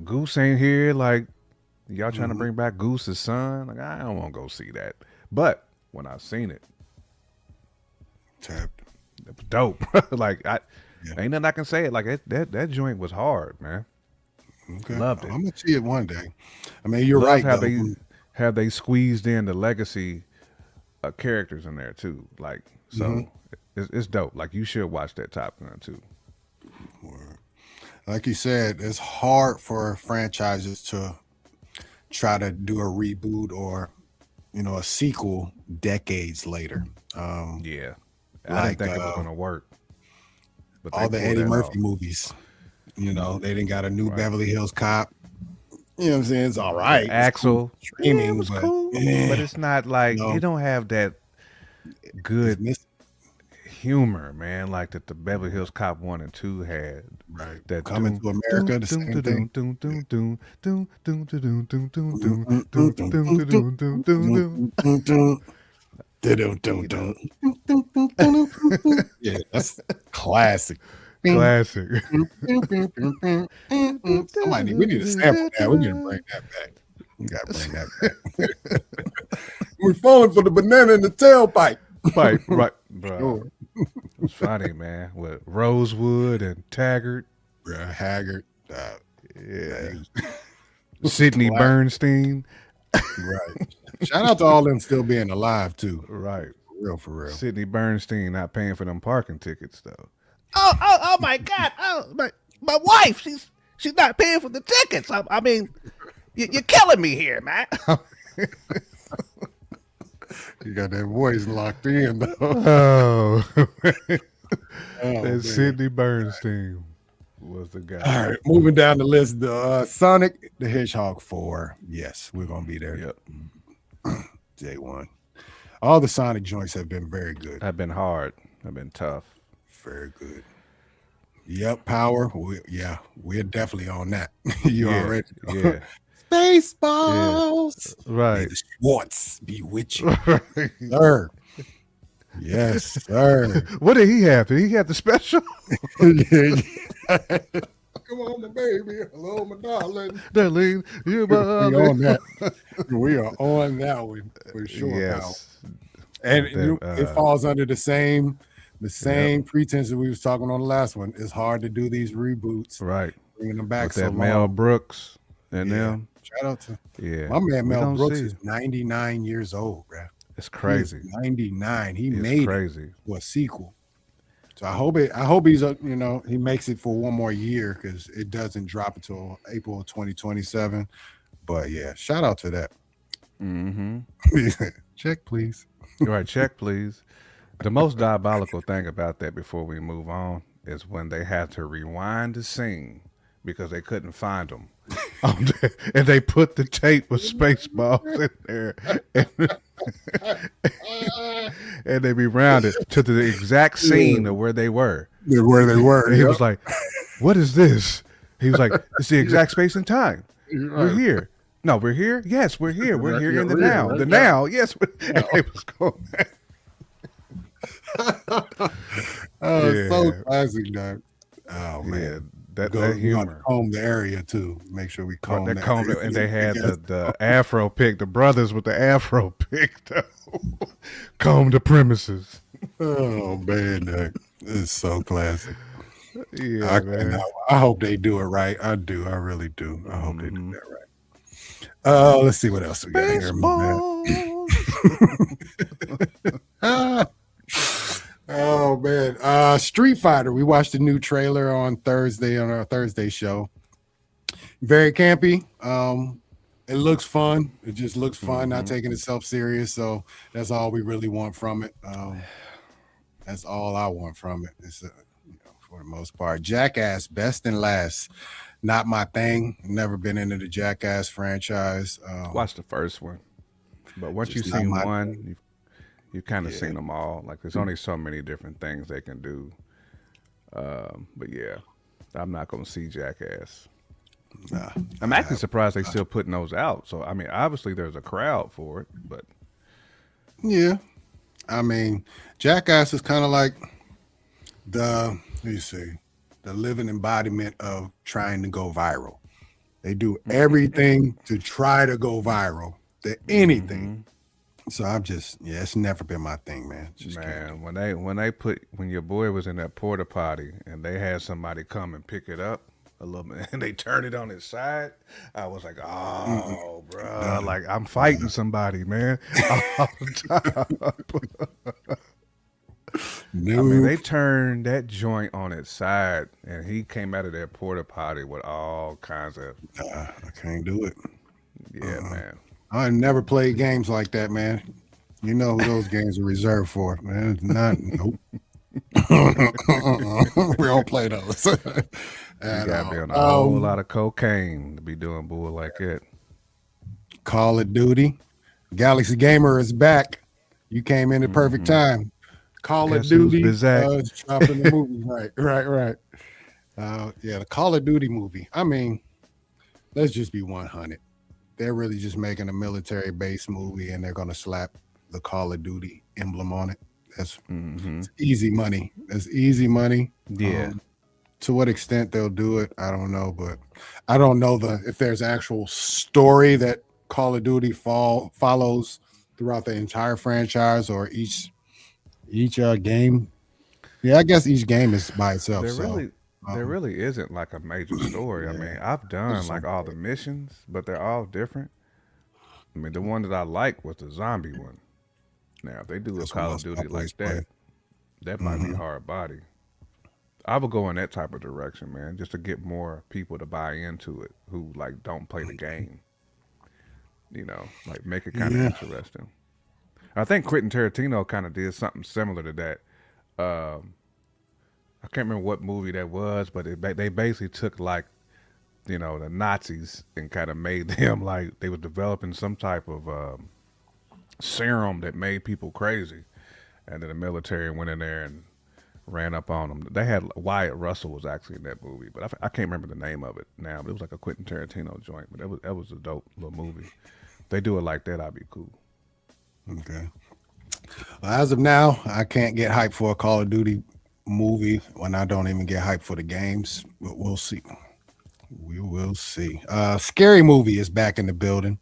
Goose ain't here. Like y'all trying to Mhm. bring back Goose's son. Like I don't want to go see that. But when I seen it, Tapped. it was dope. Like I Yeah. ain't nothing I can say it. Like that joint was hard, man. Okay. Loved it. I'm gonna see it one day. I mean, you're Love right how though. they squeezed in the legacy characters in there too. Like Mhm. so, it's dope. Like you should watch that Top Gun too. Like you said, it's hard for franchises to try to do a reboot or a sequel decades later. Um, Yeah, I didn't like think it was gonna work, but they all the pulled Eddie that Murphy off. movies. They didn't got a new Right. Beverly Hills Cop. You know what I'm saying? It's all right. It's cool Axel, yeah, it streaming, was but cool, but eh, it's not like no, it don't have that it's good missing. humor, man. Like that the Beverly Hills Cop 1 and 2 had. Right. That Coming doom to doom America, the doom same thing. doom doom doom doom doom doom doom doom doom doom Yeah. doom doom doom doom doom doom doom. You know, Yeah, that's classic. classic. We need a sample now. We need to bring that back. We gotta bring that back. We're falling for the banana in the tailpipe. Right, bro. Sure. It's funny, man. With Rosewood and Taggart, Bruh, Haggard. yeah, He was Sidney classic. Bernstein, Right. Shout out to all them still being alive too. right. For real, for real. Sidney Bernstein not paying for them parking tickets though. Oh my God! Oh my wife, she's not paying for the tickets. I mean, you're killing me here, man. You got that voice locked in though. Oh, Oh, that man. Sidney Bernstein was the guy. All right, moving down the list, the Sonic the Hedgehog 4. Yes, we're gonna be there. Yep, Day one. All the Sonic joints have been very good. I've been hard. I've been tough. Very good. Yep, power. We're definitely on that. You Yeah, already know. yeah, Spaceballs. May right. the Schwartz be with you, sir. Yes, sir. What did he have? Did he have the special? Come on, my baby. Hello, my darling. Darlene, you We my on that. We are on that one for sure, pal. Yes. And That, it falls under the same pretense that we was talking on the last one. It's hard to do these reboots, Right. bringing them back With so that long. Mel Brooks and Yeah. them. Shout out to Yeah. my man We Mel gonna Brooks see. is 99 years old, bro. It's He is crazy. 99. He It's made crazy. it for a sequel. So I hope he's he makes it for one more year because it doesn't drop until April of 2027. But yeah, shout out to that. Mm-hmm. Check, please. All right, check, please. The most diabolical thing about that before we move on is when they had to rewind the scene because they couldn't find them. And they put the tape with Spaceballs in there, and they rewound it to the exact scene of where they were. Where they were. And he was like, "What is this?" He was like, "It's the exact space and time. We're here. No, we're here. Yes, we're here. We're here in the now. Right The now. Yes." And they was going. Oh, so classic, Doug. Oh man, Yeah, that we humor. comb the area too. Make sure we comb They that combed it, area. and they had the afro pick. The brothers with the afro pick, comb the premises. Oh man, Doug. It's so classic. Yeah, man. I hope they do it right. I do. I really do. I hope they do that right. Let's see what else we got here. Ah. Oh man, Street Fighter. We watched the new trailer on Thursday on our Thursday show. Very campy. It looks fun. It just looks fun, not taking itself serious. So that's all we really want from it. That's all I want from it. It's for the most part. Jackass, best and last. Not my thing. Never been into the Jackass franchise. Watch the first one, but once you've just not seen my one, you've kind of seen them all. Like there's only so many different things they can do. But yeah, I'm not gonna see Jackass. Nah. I'm actually surprised they still putting those out. So I mean, obviously there's a crowd for it, but Yeah. I mean, Jackass is kind of like the living embodiment of trying to go viral. They do everything to try to go viral. Anything. So I'm just, it's never been my thing, man. Just man, when your boy was in that porta potty and they had somebody come and pick it up a little bit and they turned it on its side, I was like, oh, bro, like I'm fighting somebody, man. All the time. No. I mean, they turned that joint on its side, and he came out of that porta potty with all kinds of. I can't do it. Yeah, man. I never played games like that, man. You know who those games are reserved for, man. It's not. Nope. We don't play those. You gotta be on a whole lot of cocaine to be doing bull like that. Call of Duty. Galaxy Gamer is back. You came in at perfect time. Call of Guess who's Duty. Bizak? Dropping the movie. Right. Yeah, the Call of Duty movie. I mean, let's just be 100. They're really just making a military base movie and they're going to slap the Call of Duty emblem on it. That's it's easy money. That's easy money. Yeah. To what extent they'll do it, I don't know, but I don't know if there's actual story that Call of Duty follows throughout the entire franchise or each game. Yeah, I guess each game is by itself. There really isn't like a major story. I mean, I've done like all the missions, but they're all different. I mean, the one that I like was the zombie one. Now, if they do a Call of Duty like that, that might be hard body. I would go in that type of direction, man, just to get more people to buy into it who like don't play the game. You know, like make it kind of interesting. I think Quentin Tarantino kind of did something similar to that. I can't remember what movie that was, but they basically took like, the Nazis and kind of made them like they were developing some type of serum that made people crazy, and then the military went in there and ran up on them. They had Wyatt Russell was actually in that movie, but I can't remember the name of it now. But it was like a Quentin Tarantino joint, but that was a dope little movie. If they do it like that, I'd be cool. Okay. Well, as of now, I can't get hyped for a Call of Duty movie when I don't even get hyped for the games. But we'll see. We will see. Scary Movie is back in the building.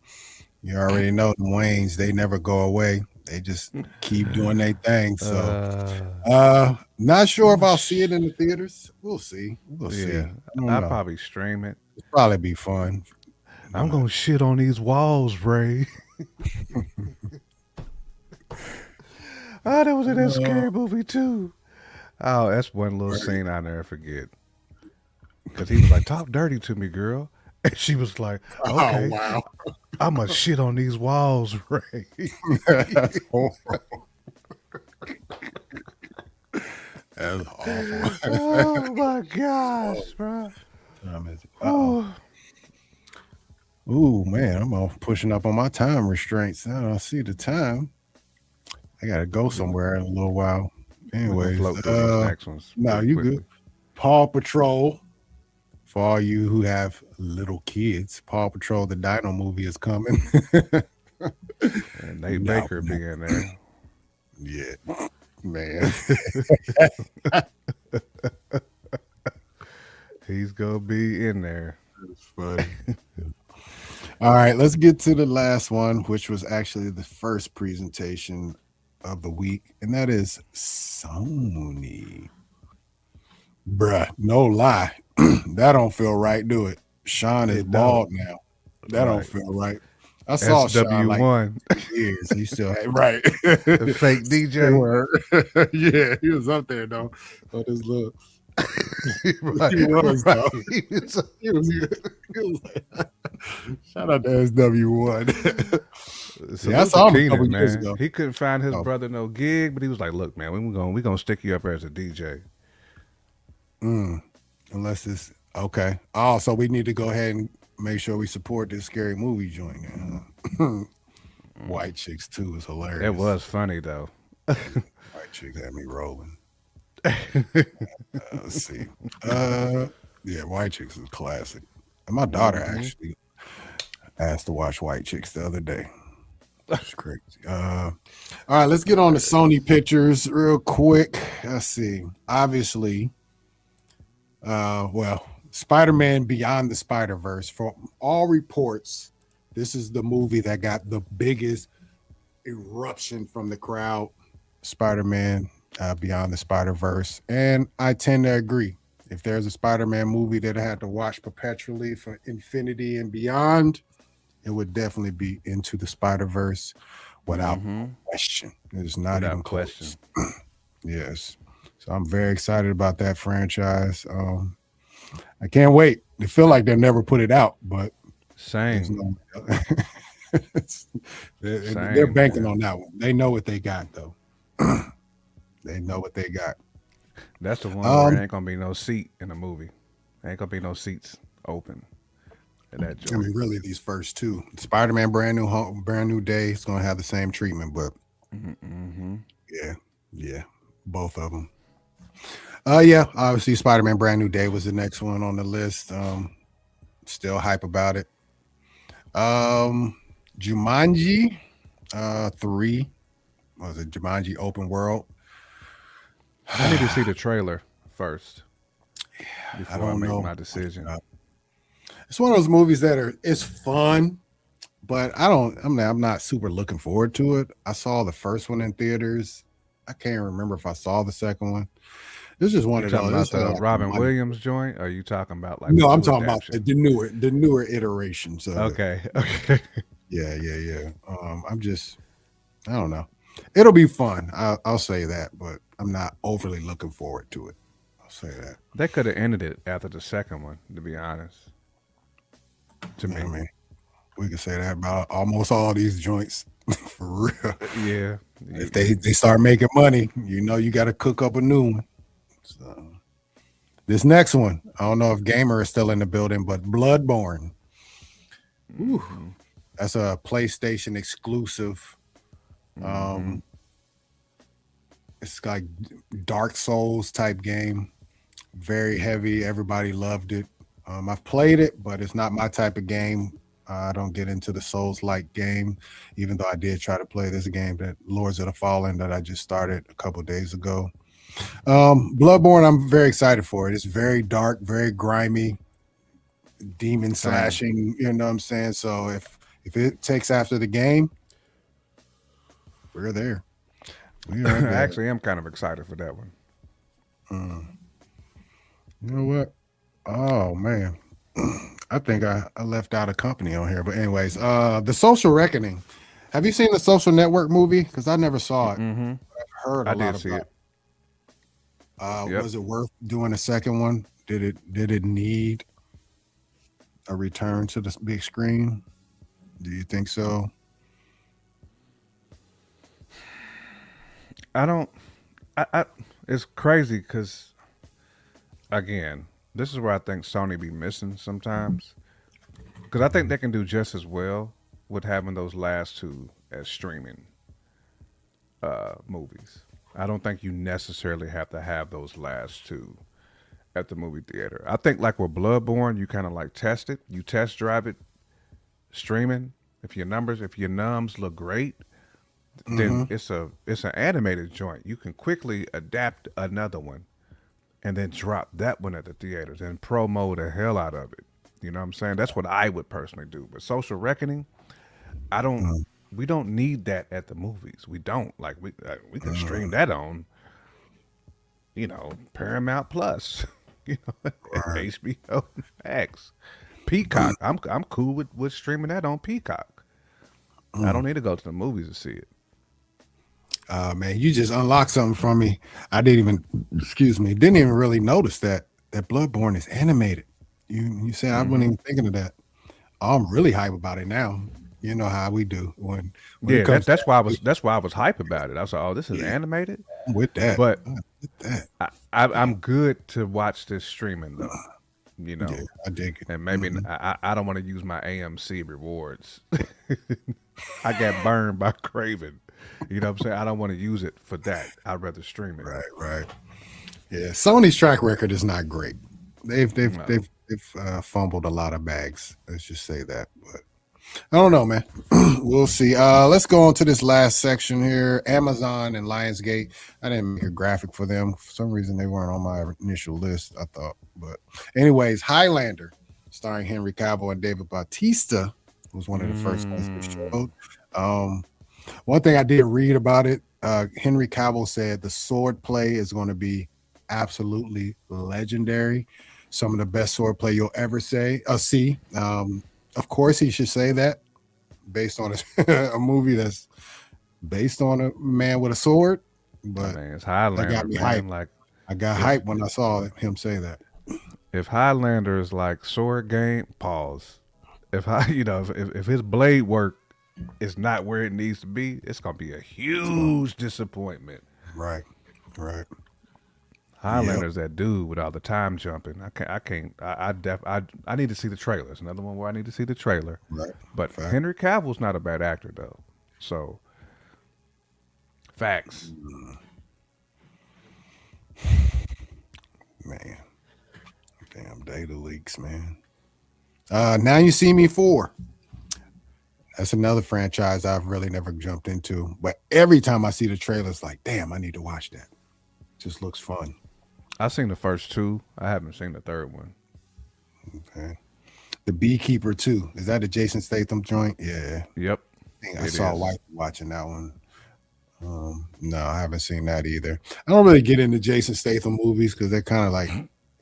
You already know the Waynes, they never go away. They just keep doing their thing. So not sure if I'll see it in the theaters. We'll see. We'll see. I'll probably stream it. It'll probably be fun. I'm gonna shit on these walls, Ray. That was in that Scary Movie too. Oh, that's one little scene I never forget. Because he was like, "Talk dirty to me, girl," and she was like, "Okay, wow. I'm gonna shit on these walls, Ray." That's awful. Oh my gosh, bro. Time is it? Ooh, man, I'm all pushing up on my time restraints. I don't see the time. I gotta go somewhere in a little while. We're gonna Anyways, float through these next ones no, pretty you good. quickly. Paw Patrol. For all you who have little kids, Paw Patrol the Dino movie is coming. And Nate No, Baker no. being there. Yeah, man. He's gonna be in there. It's funny. All right, let's get to the last one, which was actually the first presentation of the week, and that is Sony. Bruh, no lie. That don't feel right, do it? Sean is It don't. bald now. That don't Right. feel right. I saw Sean like SW1. years. He still had right. The fake DJ. Word. Yeah, he was up there though. On his little Right, he was though. right. He was like, shout out to SW1. So Yeah, I saw him a couple Keenan, years man. ago. He couldn't find his Oh. brother no gig, but he was like, "Look, man, we gonna stick you up as a DJ." Unless it's okay. Oh, so we need to go ahead and make sure we support this scary movie joint. White Chicks 2 is hilarious. It was funny though. White Chicks had me rolling. Let's see. Yeah, White Chicks is classic. And my daughter actually asked to watch White Chicks the other day. That's crazy. All right, let's get on to Sony Pictures real quick. Let's see. Obviously, well, Spider-Man Beyond the Spider-Verse, from all reports, this is the movie that got the biggest eruption from the crowd. Spider-Man Beyond the Spider-Verse. And I tend to agree. If there's a Spider-Man movie that I had to watch perpetually for infinity and beyond, it would definitely be Into the Spider-Verse without question. It's not Without even question. close. Yes. So I'm very excited about that franchise. I can't wait. They feel like they'll never put it out, but there's Same. no they're Same, banking man. on that one. They know what they got though. They know what they got. That's the one where there ain't gonna be no seat in the movie. Ain't gonna be no seats open in that I joint. mean, really, these first two, Spider-Man, brand new day, it's gonna have the same treatment, but yeah, both of them. Yeah, obviously, Spider-Man, Brand New Day was the next one on the list. Still hype about it. Jumanji, 3, was it Jumanji Open World? I need to see the trailer first before I don't make know. my decision. It's one of those movies that it's fun, but I'm not super looking forward to it. I saw the first one in theaters. I can't remember if I saw the second one. This is just one You of talking those. about the Like Robin money. Williams joint? Or are you talking about like No, the I'm new talking about adaptation? the newer iterations of it. Okay, okay. Yeah. I don't know. It'll be fun. I'll say that, but I'm not overly looking forward to it. I'll say that. They could have ended it after the second one, to be honest. To me, I mean, we can say that about almost all these joints for real. yeah. If they start making money, you got to cook up a new one. So this next one, I don't know if Gamer is still in the building, but Bloodborne. Ooh, that's a PlayStation exclusive. It's like Dark Souls type game. Very heavy. Everybody loved it. I've played it, but it's not my type of game. I don't get into the Souls-like game, even though I did try to play this game, that Lords of the Fallen, that I just started a couple days ago. Bloodborne, I'm very excited for it. It's very dark, very grimy, demon slashing. You know what I'm saying? So if it takes after the game, we're there. We are there. Actually, I'm kind of excited for that one. You know what? Oh man, I think I left out a company on here. But anyways, The Social Reckoning. Have you seen the Social Network movie? Because I never saw it. I've heard a I lot did see about it. Yep. Was it worth doing a second one? Did it need a return to the big screen? Do you think so? I don't. It's crazy because again, this is where I think Sony be missing sometimes. Because I think they can do just as well with having those last two as streaming movies. I don't think you necessarily have to have those last two at the movie theater. I think like with Bloodborne, you kind of like test it. You test drive it streaming. If your numbs look great, then it's an animated joint. You can quickly adapt another one and then drop that one at the theaters and promo the hell out of it. You know what I'm saying? That's what I would personally do. But Social Reckoning, I don't. We don't need that at the movies. We don't like we can stream that on, Paramount Plus, Right. HBO Max, Peacock. I'm cool with streaming that on Peacock. I don't need to go to the movies to see it. Man, you just unlocked something from me. I didn't even, didn't even really notice that Bloodborne is animated. You said I wasn't even thinking of that. I'm really hype about it now. You know how we do when it Yeah, comes that's why I was hype about it. I was like, oh, this is animated, with that. but With that. I'm good to watch this streaming though. Yeah, I dig it. And maybe I don't want to use my AMC rewards. I got burned by Craven. You know what I'm saying? I don't want to use it for that. I'd rather stream it. Right. Yeah, Sony's track record is not great. They've fumbled a lot of bags. Let's just say that. But I don't know, man. We'll see. Let's go on to this last section here. Amazon and Lionsgate. I didn't make a graphic for them. For some reason, they weren't on my initial list, I thought. But anyways, Highlander, starring Henry Cavill and David Bautista, was one of the first ones that showed. One thing I did read about it, Henry Cavill said the sword play is going to be absolutely legendary. Some of the best sword play you'll ever see. Of course, he should say that based on a movie that's based on a man with a sword. But I mean, it's Highlander. that got me man. hyped. Like I got hyped when I saw him say that. if Highlander is like sword game, pause. If his blade work is not where it needs to be, it's gonna be a huge disappointment. Right. Highlander's that dude with all the time jumping. I need to see the trailer. It's another one where I need to see the trailer. Right. But Fact. Henry Cavill's not a bad actor though. So facts. Man. Damn data leaks, man. Now You See Me 4. That's another franchise I've really never jumped into. But every time I see the trailer, it's like, damn, I need to watch that. Just looks fun. I've seen the first two. I haven't seen the third one. Okay. The Beekeeper 2. Is that a Jason Statham joint? Yeah. Yep. I saw a wife watching that one. No, I haven't seen that either. I don't really get into Jason Statham movies because they're kind of like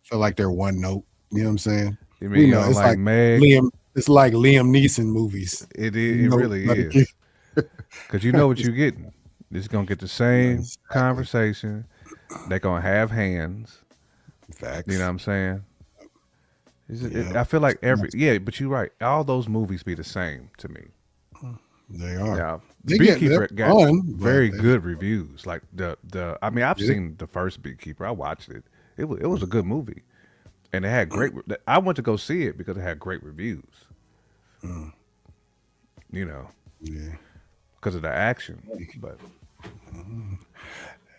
feel like they're one note. You know what I'm saying? You mean it's like Meg? Liam. It's like Liam Neeson movies. It really is. Because you know what you're getting. It's gonna get the same conversation. They're gonna have hands. Facts. You know what I'm saying? Yeah. I feel like but you're right. All those movies be the same to me. They are. Yeah, They Beekeeper they're got fun, very but good reviews. Like I mean, I've seen the first Beekeeper. I watched it. It was a good movie, and it had great. I went to go see it because it had great reviews. You know, yeah. because of the action. But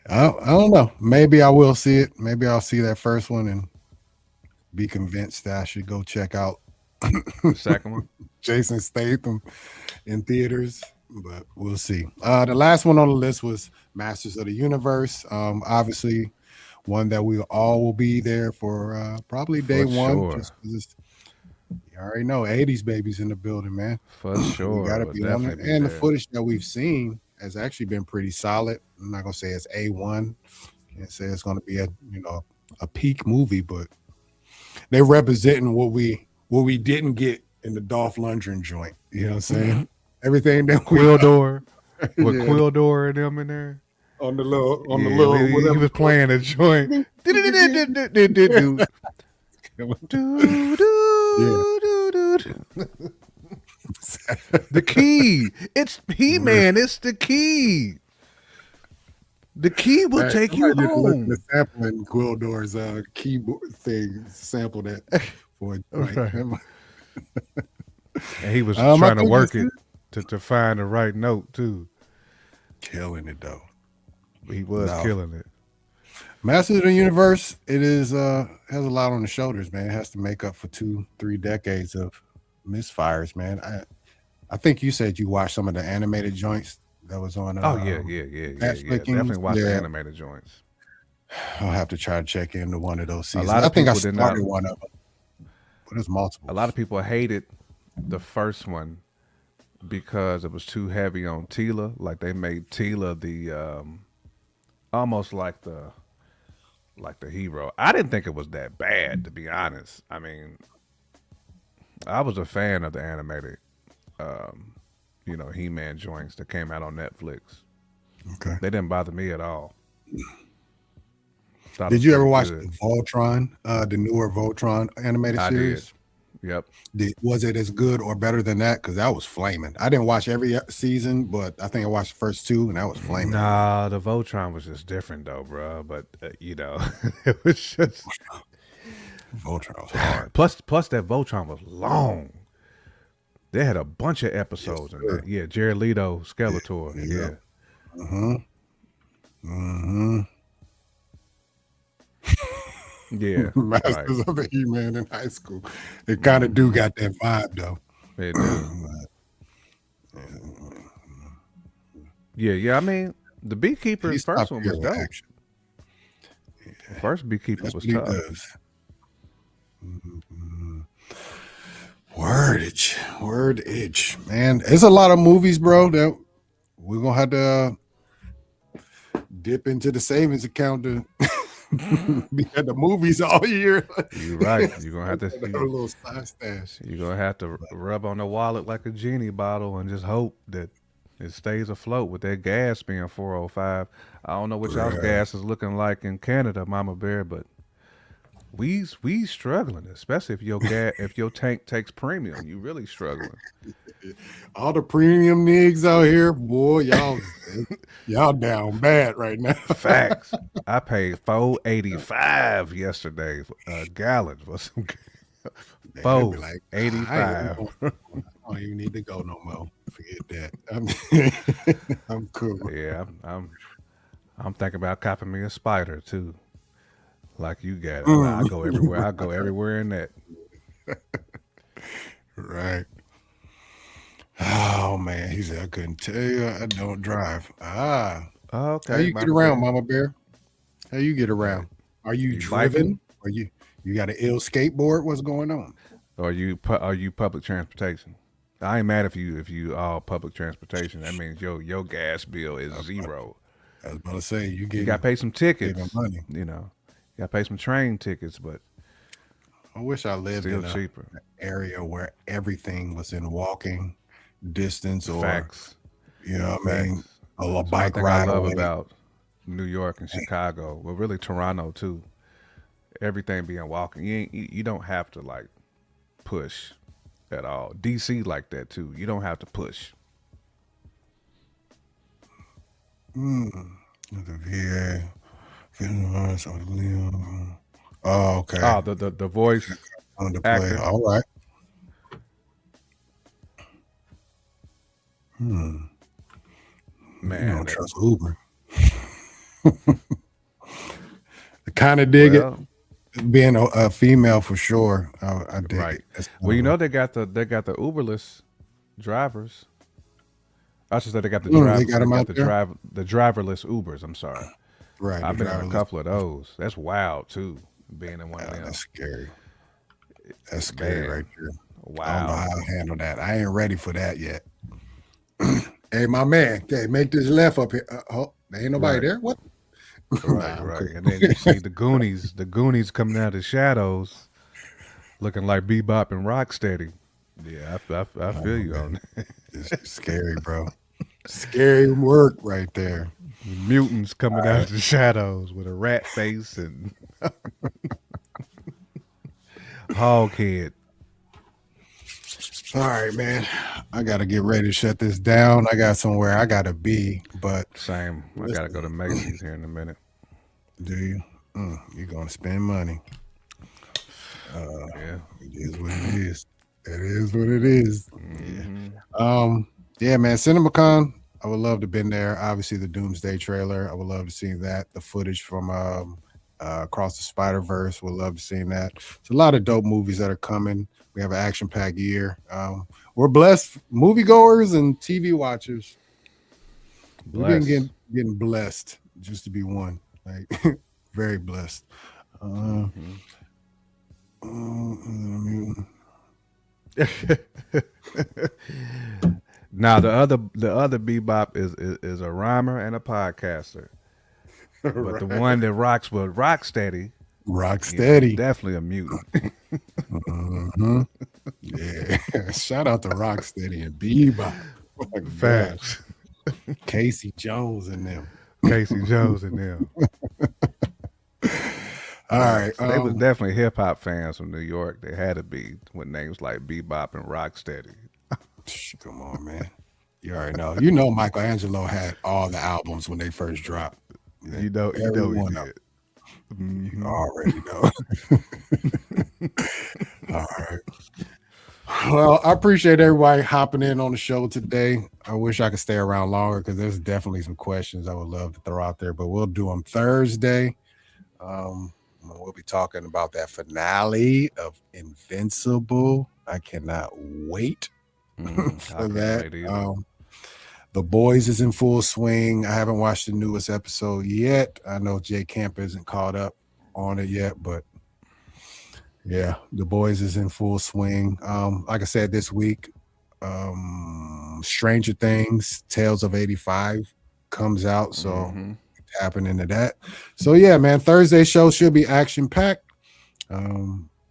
I don't know. Maybe I will see it. Maybe I'll see that first one and be convinced that I should go check out the second one, Jason Statham in theaters. But we'll see. The last one on the list was Masters of the Universe. Obviously, one that we all will be there for probably day one. Sure. Just 'cause you already know 80s babies in the building, man. For sure. We gotta We'll be on it. definitely be And the there. footage that we've seen has actually been pretty solid. I'm not gonna say it's A1. Can't say it's gonna be a peak movie, but they're representing what we didn't get in the Dolph Lundgren joint. You know what I'm saying? Everything that we Quildor with Yeah. Quildor and them in there. on the little He whatever. was playing a joint. The key. It's He-Man. It's the key. The key will Hey, take you somebody need to listen home. to sampling Gwildor's keyboard thing. Sample that for it, right? Right. And he was I trying to think work that's it it. to find the right note too. Killing it though. He was No, killing it. Master of the Universe. It is has a lot on the shoulders, man. It has to make up for 2-3 decades of misfires, man. I think you said you watched some of the animated joints that was on Oh yeah. Netflix. Definitely watch the Yeah, animated joints. I'll have to try to check into one of those A seasons. lot I of think I people did not. started one of them, but there's A lot multiples. of people hated the first one because it was too heavy on Tila. Like they made Tila the almost like the hero. I didn't think it was that bad, to be honest. I mean, I was a fan of the animated, He-Man joints that came out on Netflix. Okay. They didn't bother me at all. Thought it Did was you ever pretty watch good. the Voltron, the newer Voltron animated I did. series? Yep. Was it as good or better than that? Because that was flaming. I didn't watch every season, but I think I watched the first two, and that was flaming to me. Nah, the Voltron was just different though, bro. But it was just Voltron was hard. plus that Voltron was long. They had a bunch of Yes, episodes in sir. that. Yeah, Jared Leto, Skeletor. Yeah. Yeah, Mm-hmm. Mm-hmm. yeah, right. Masters of the He-Man in high school. It kind of do got that vibe though. They do. Yeah. I mean, the Beekeeper, He's top first one tier was with dope. action. First Beekeeper That's was what he tough. does. Mhm. Wordage, man. It's a lot of movies, bro. That we're gonna have to dip into the savings account to be at the movies all year. You're right. You're gonna have to. Have a little side stash. You're gonna have to rub on the wallet like a genie bottle and just hope that it stays afloat with that gas being 405. I don't know what y'all's Right. gas is looking like in Canada, Mama Bear, but we struggling, especially if your tank takes premium. You really struggling. All the premium niggas out here, boy, y'all down bad right now. Facts. I paid $4.85 yesterday a gallon for some They be like, $4.85. I don't even need to go no more. Forget that. I'm cool. Yeah, I'm thinking about copping me a spider too. Like you got it. I go everywhere. I go everywhere in that. Right. Oh man, he said I couldn't tell you I don't drive. How Okay, you get Mama around, Bear. Mama Bear? How you get around? Are you You driven? biking Are you got an ill skateboard? What's going on? or are you public transportation? I ain't mad if you all public transportation. That means your gas bill is zero. I was about to say you You getting got to pay some saving tickets. money. You know, you got to pay some train tickets, but I wish I lived still in an cheaper. area where everything was in walking distance, or Facts. you know what I mean, Facts. a One bike thing I ride love away. about New York and Chicago, well, really Toronto too. Everything being walking, you don't have to like push at all. DC like that too. You don't have to push. The VA. Oh, okay. Oh, the voice On the play. actor. All right. You Man, don't trust Uber. I kind of dig well, it. Being a female for sure. I dig right. it. That's kind Well, you of know they got the Uberless drivers. I should say they got the they drive. got They them got out the there. driverless Ubers. I'm sorry. Right. I've The been in a driverless. couple of those. That's wild too. Being in one of them. That's scary. That's scary Man, right there. I don't know wow. how to handle that. I ain't ready for that yet. Hey, my man. Okay, make this left up here. Oh, there ain't nobody Right. there. What? Right, I'm right. cool. And then you see the Goonies coming out of the shadows, looking like Bebop and Rocksteady. Yeah, I feel you on that. It's scary, bro. Scary work right there. Mutants coming out of the shadows with a rat face and hog head. All right, man. I got to get ready to shut this down. I got somewhere I got to be, but Same. I gotta go to Macy's here in a minute. do you? You're going to spend money. Yeah. It is what it is. It is what it is. Yeah, man. CinemaCon. I would love to have been there. Obviously, the Doomsday trailer. I would love to see that. The footage from Across the Spider-Verse. Would love to see that. It's a lot of dope movies that are coming. We have an action-packed year. We're blessed, moviegoers and TV watchers. We've been getting blessed just to be one. Like very blessed. Now the other Bebop is a rhymer and a podcaster, but the one that rocks with Rocksteady, Rocksteady, definitely a mutant. Yeah, shout out to Rocksteady and Bebop. Oh my Facts. gosh. Casey Jones and them. Casey Jones and them. All right, So they was definitely hip hop fans from New York. They had to be with names like Bebop and Rocksteady. Come on, man. You already know. You know, Michelangelo had all the albums when they first dropped. You know he did. You already know. All right. Well, I appreciate everybody hopping in on the show today. I wish I could stay around longer because there's definitely some questions I would love to throw out there, but we'll do them Thursday. We'll be talking about that finale of Invincible. I cannot wait for that. The Boys is in full swing. I haven't watched the newest episode yet. I know Jay Camp isn't caught up on it yet, but yeah, The Boys is in full swing. Like I said, this week, Stranger Things, Tales of 85 comes out, so tapping into that. So yeah, man, Thursday show should be action-packed.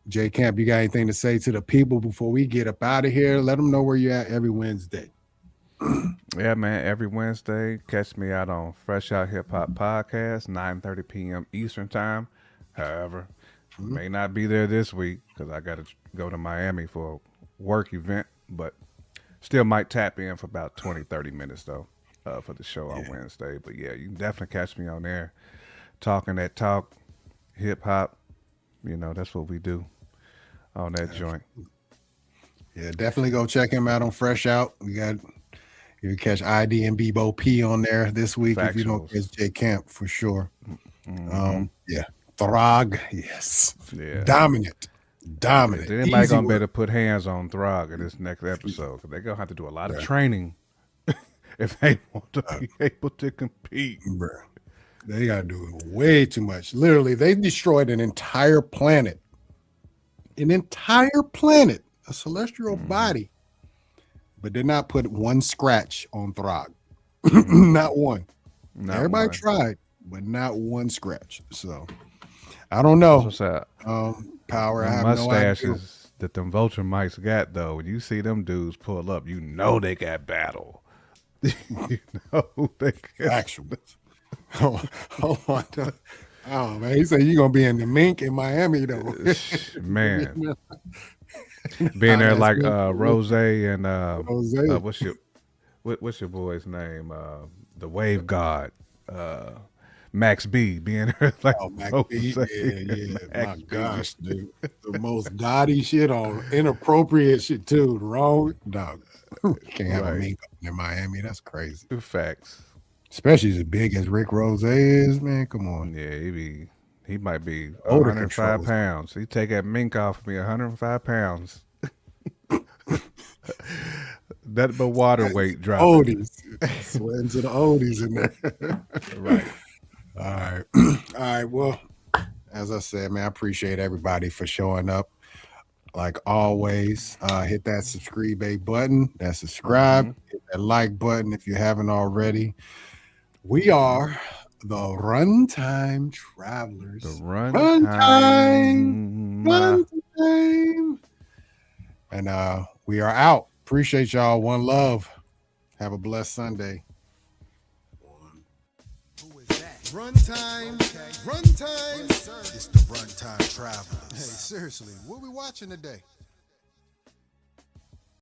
Jay Camp, you got anything to say to the people before we get up out of here? Let them know where you're at every Wednesday. Yeah, man. Every Wednesday, catch me out on Fresh Out Hip Hop Podcast, 9:30 p.m. Eastern Time. However, may not be there this week because I got to go to Miami for a work event, but still might tap in for about 20, 30 minutes, though, for the show on Wednesday. But yeah, you can definitely catch me on there talking that talk, hip hop. You know, that's what we do on that joint. Yeah, definitely go check him out on Fresh Out. You can catch ID and Bebo P on there this week if you don't catch J Camp for sure. Yeah, Throg, yes, dominant. Anybody gonna better put hands on Throg in this next episode because they're gonna have to do a lot of training if they want to be able to compete. Bruh. They gotta do way too much. Literally, they destroyed an entire planet, a celestial body. But did not put one scratch on Throg. Not one. Everybody tried, but not one scratch. So I don't know. What's that? Power. I have mustaches no idea. that them vulture mics got though. When you see them dudes pull up, you know they got battle. You know they got actual. Hold on. Oh man, he said you're gonna be in the mink in Miami though. Man. Being there like Rose and what's your boy's name? The Wave God, Max B. Being there like Max B. Yeah. My gosh, dude, the most gaudy shit on inappropriate shit too. Wrong dog. Can't have a mink in Miami. That's crazy. Facts. Especially as big as Rick Rose is, man. Come on. Yeah, he might be 105 pounds. He take that mink off me, 105 pounds. That but water weight drop. Oldies. Sweating to the oldies in there. Right. All right. Well, as I said, man, I appreciate everybody for showing up. Like always, hit that subscribe button. That subscribe. Hit that like button if you haven't already. We are the Runtime Travelers. The Runtime. And we are out. Appreciate y'all. One love. Have a blessed Sunday. Who is that? Runtime. Runtime. It's the Runtime Travelers. Hey, seriously, what are we watching today?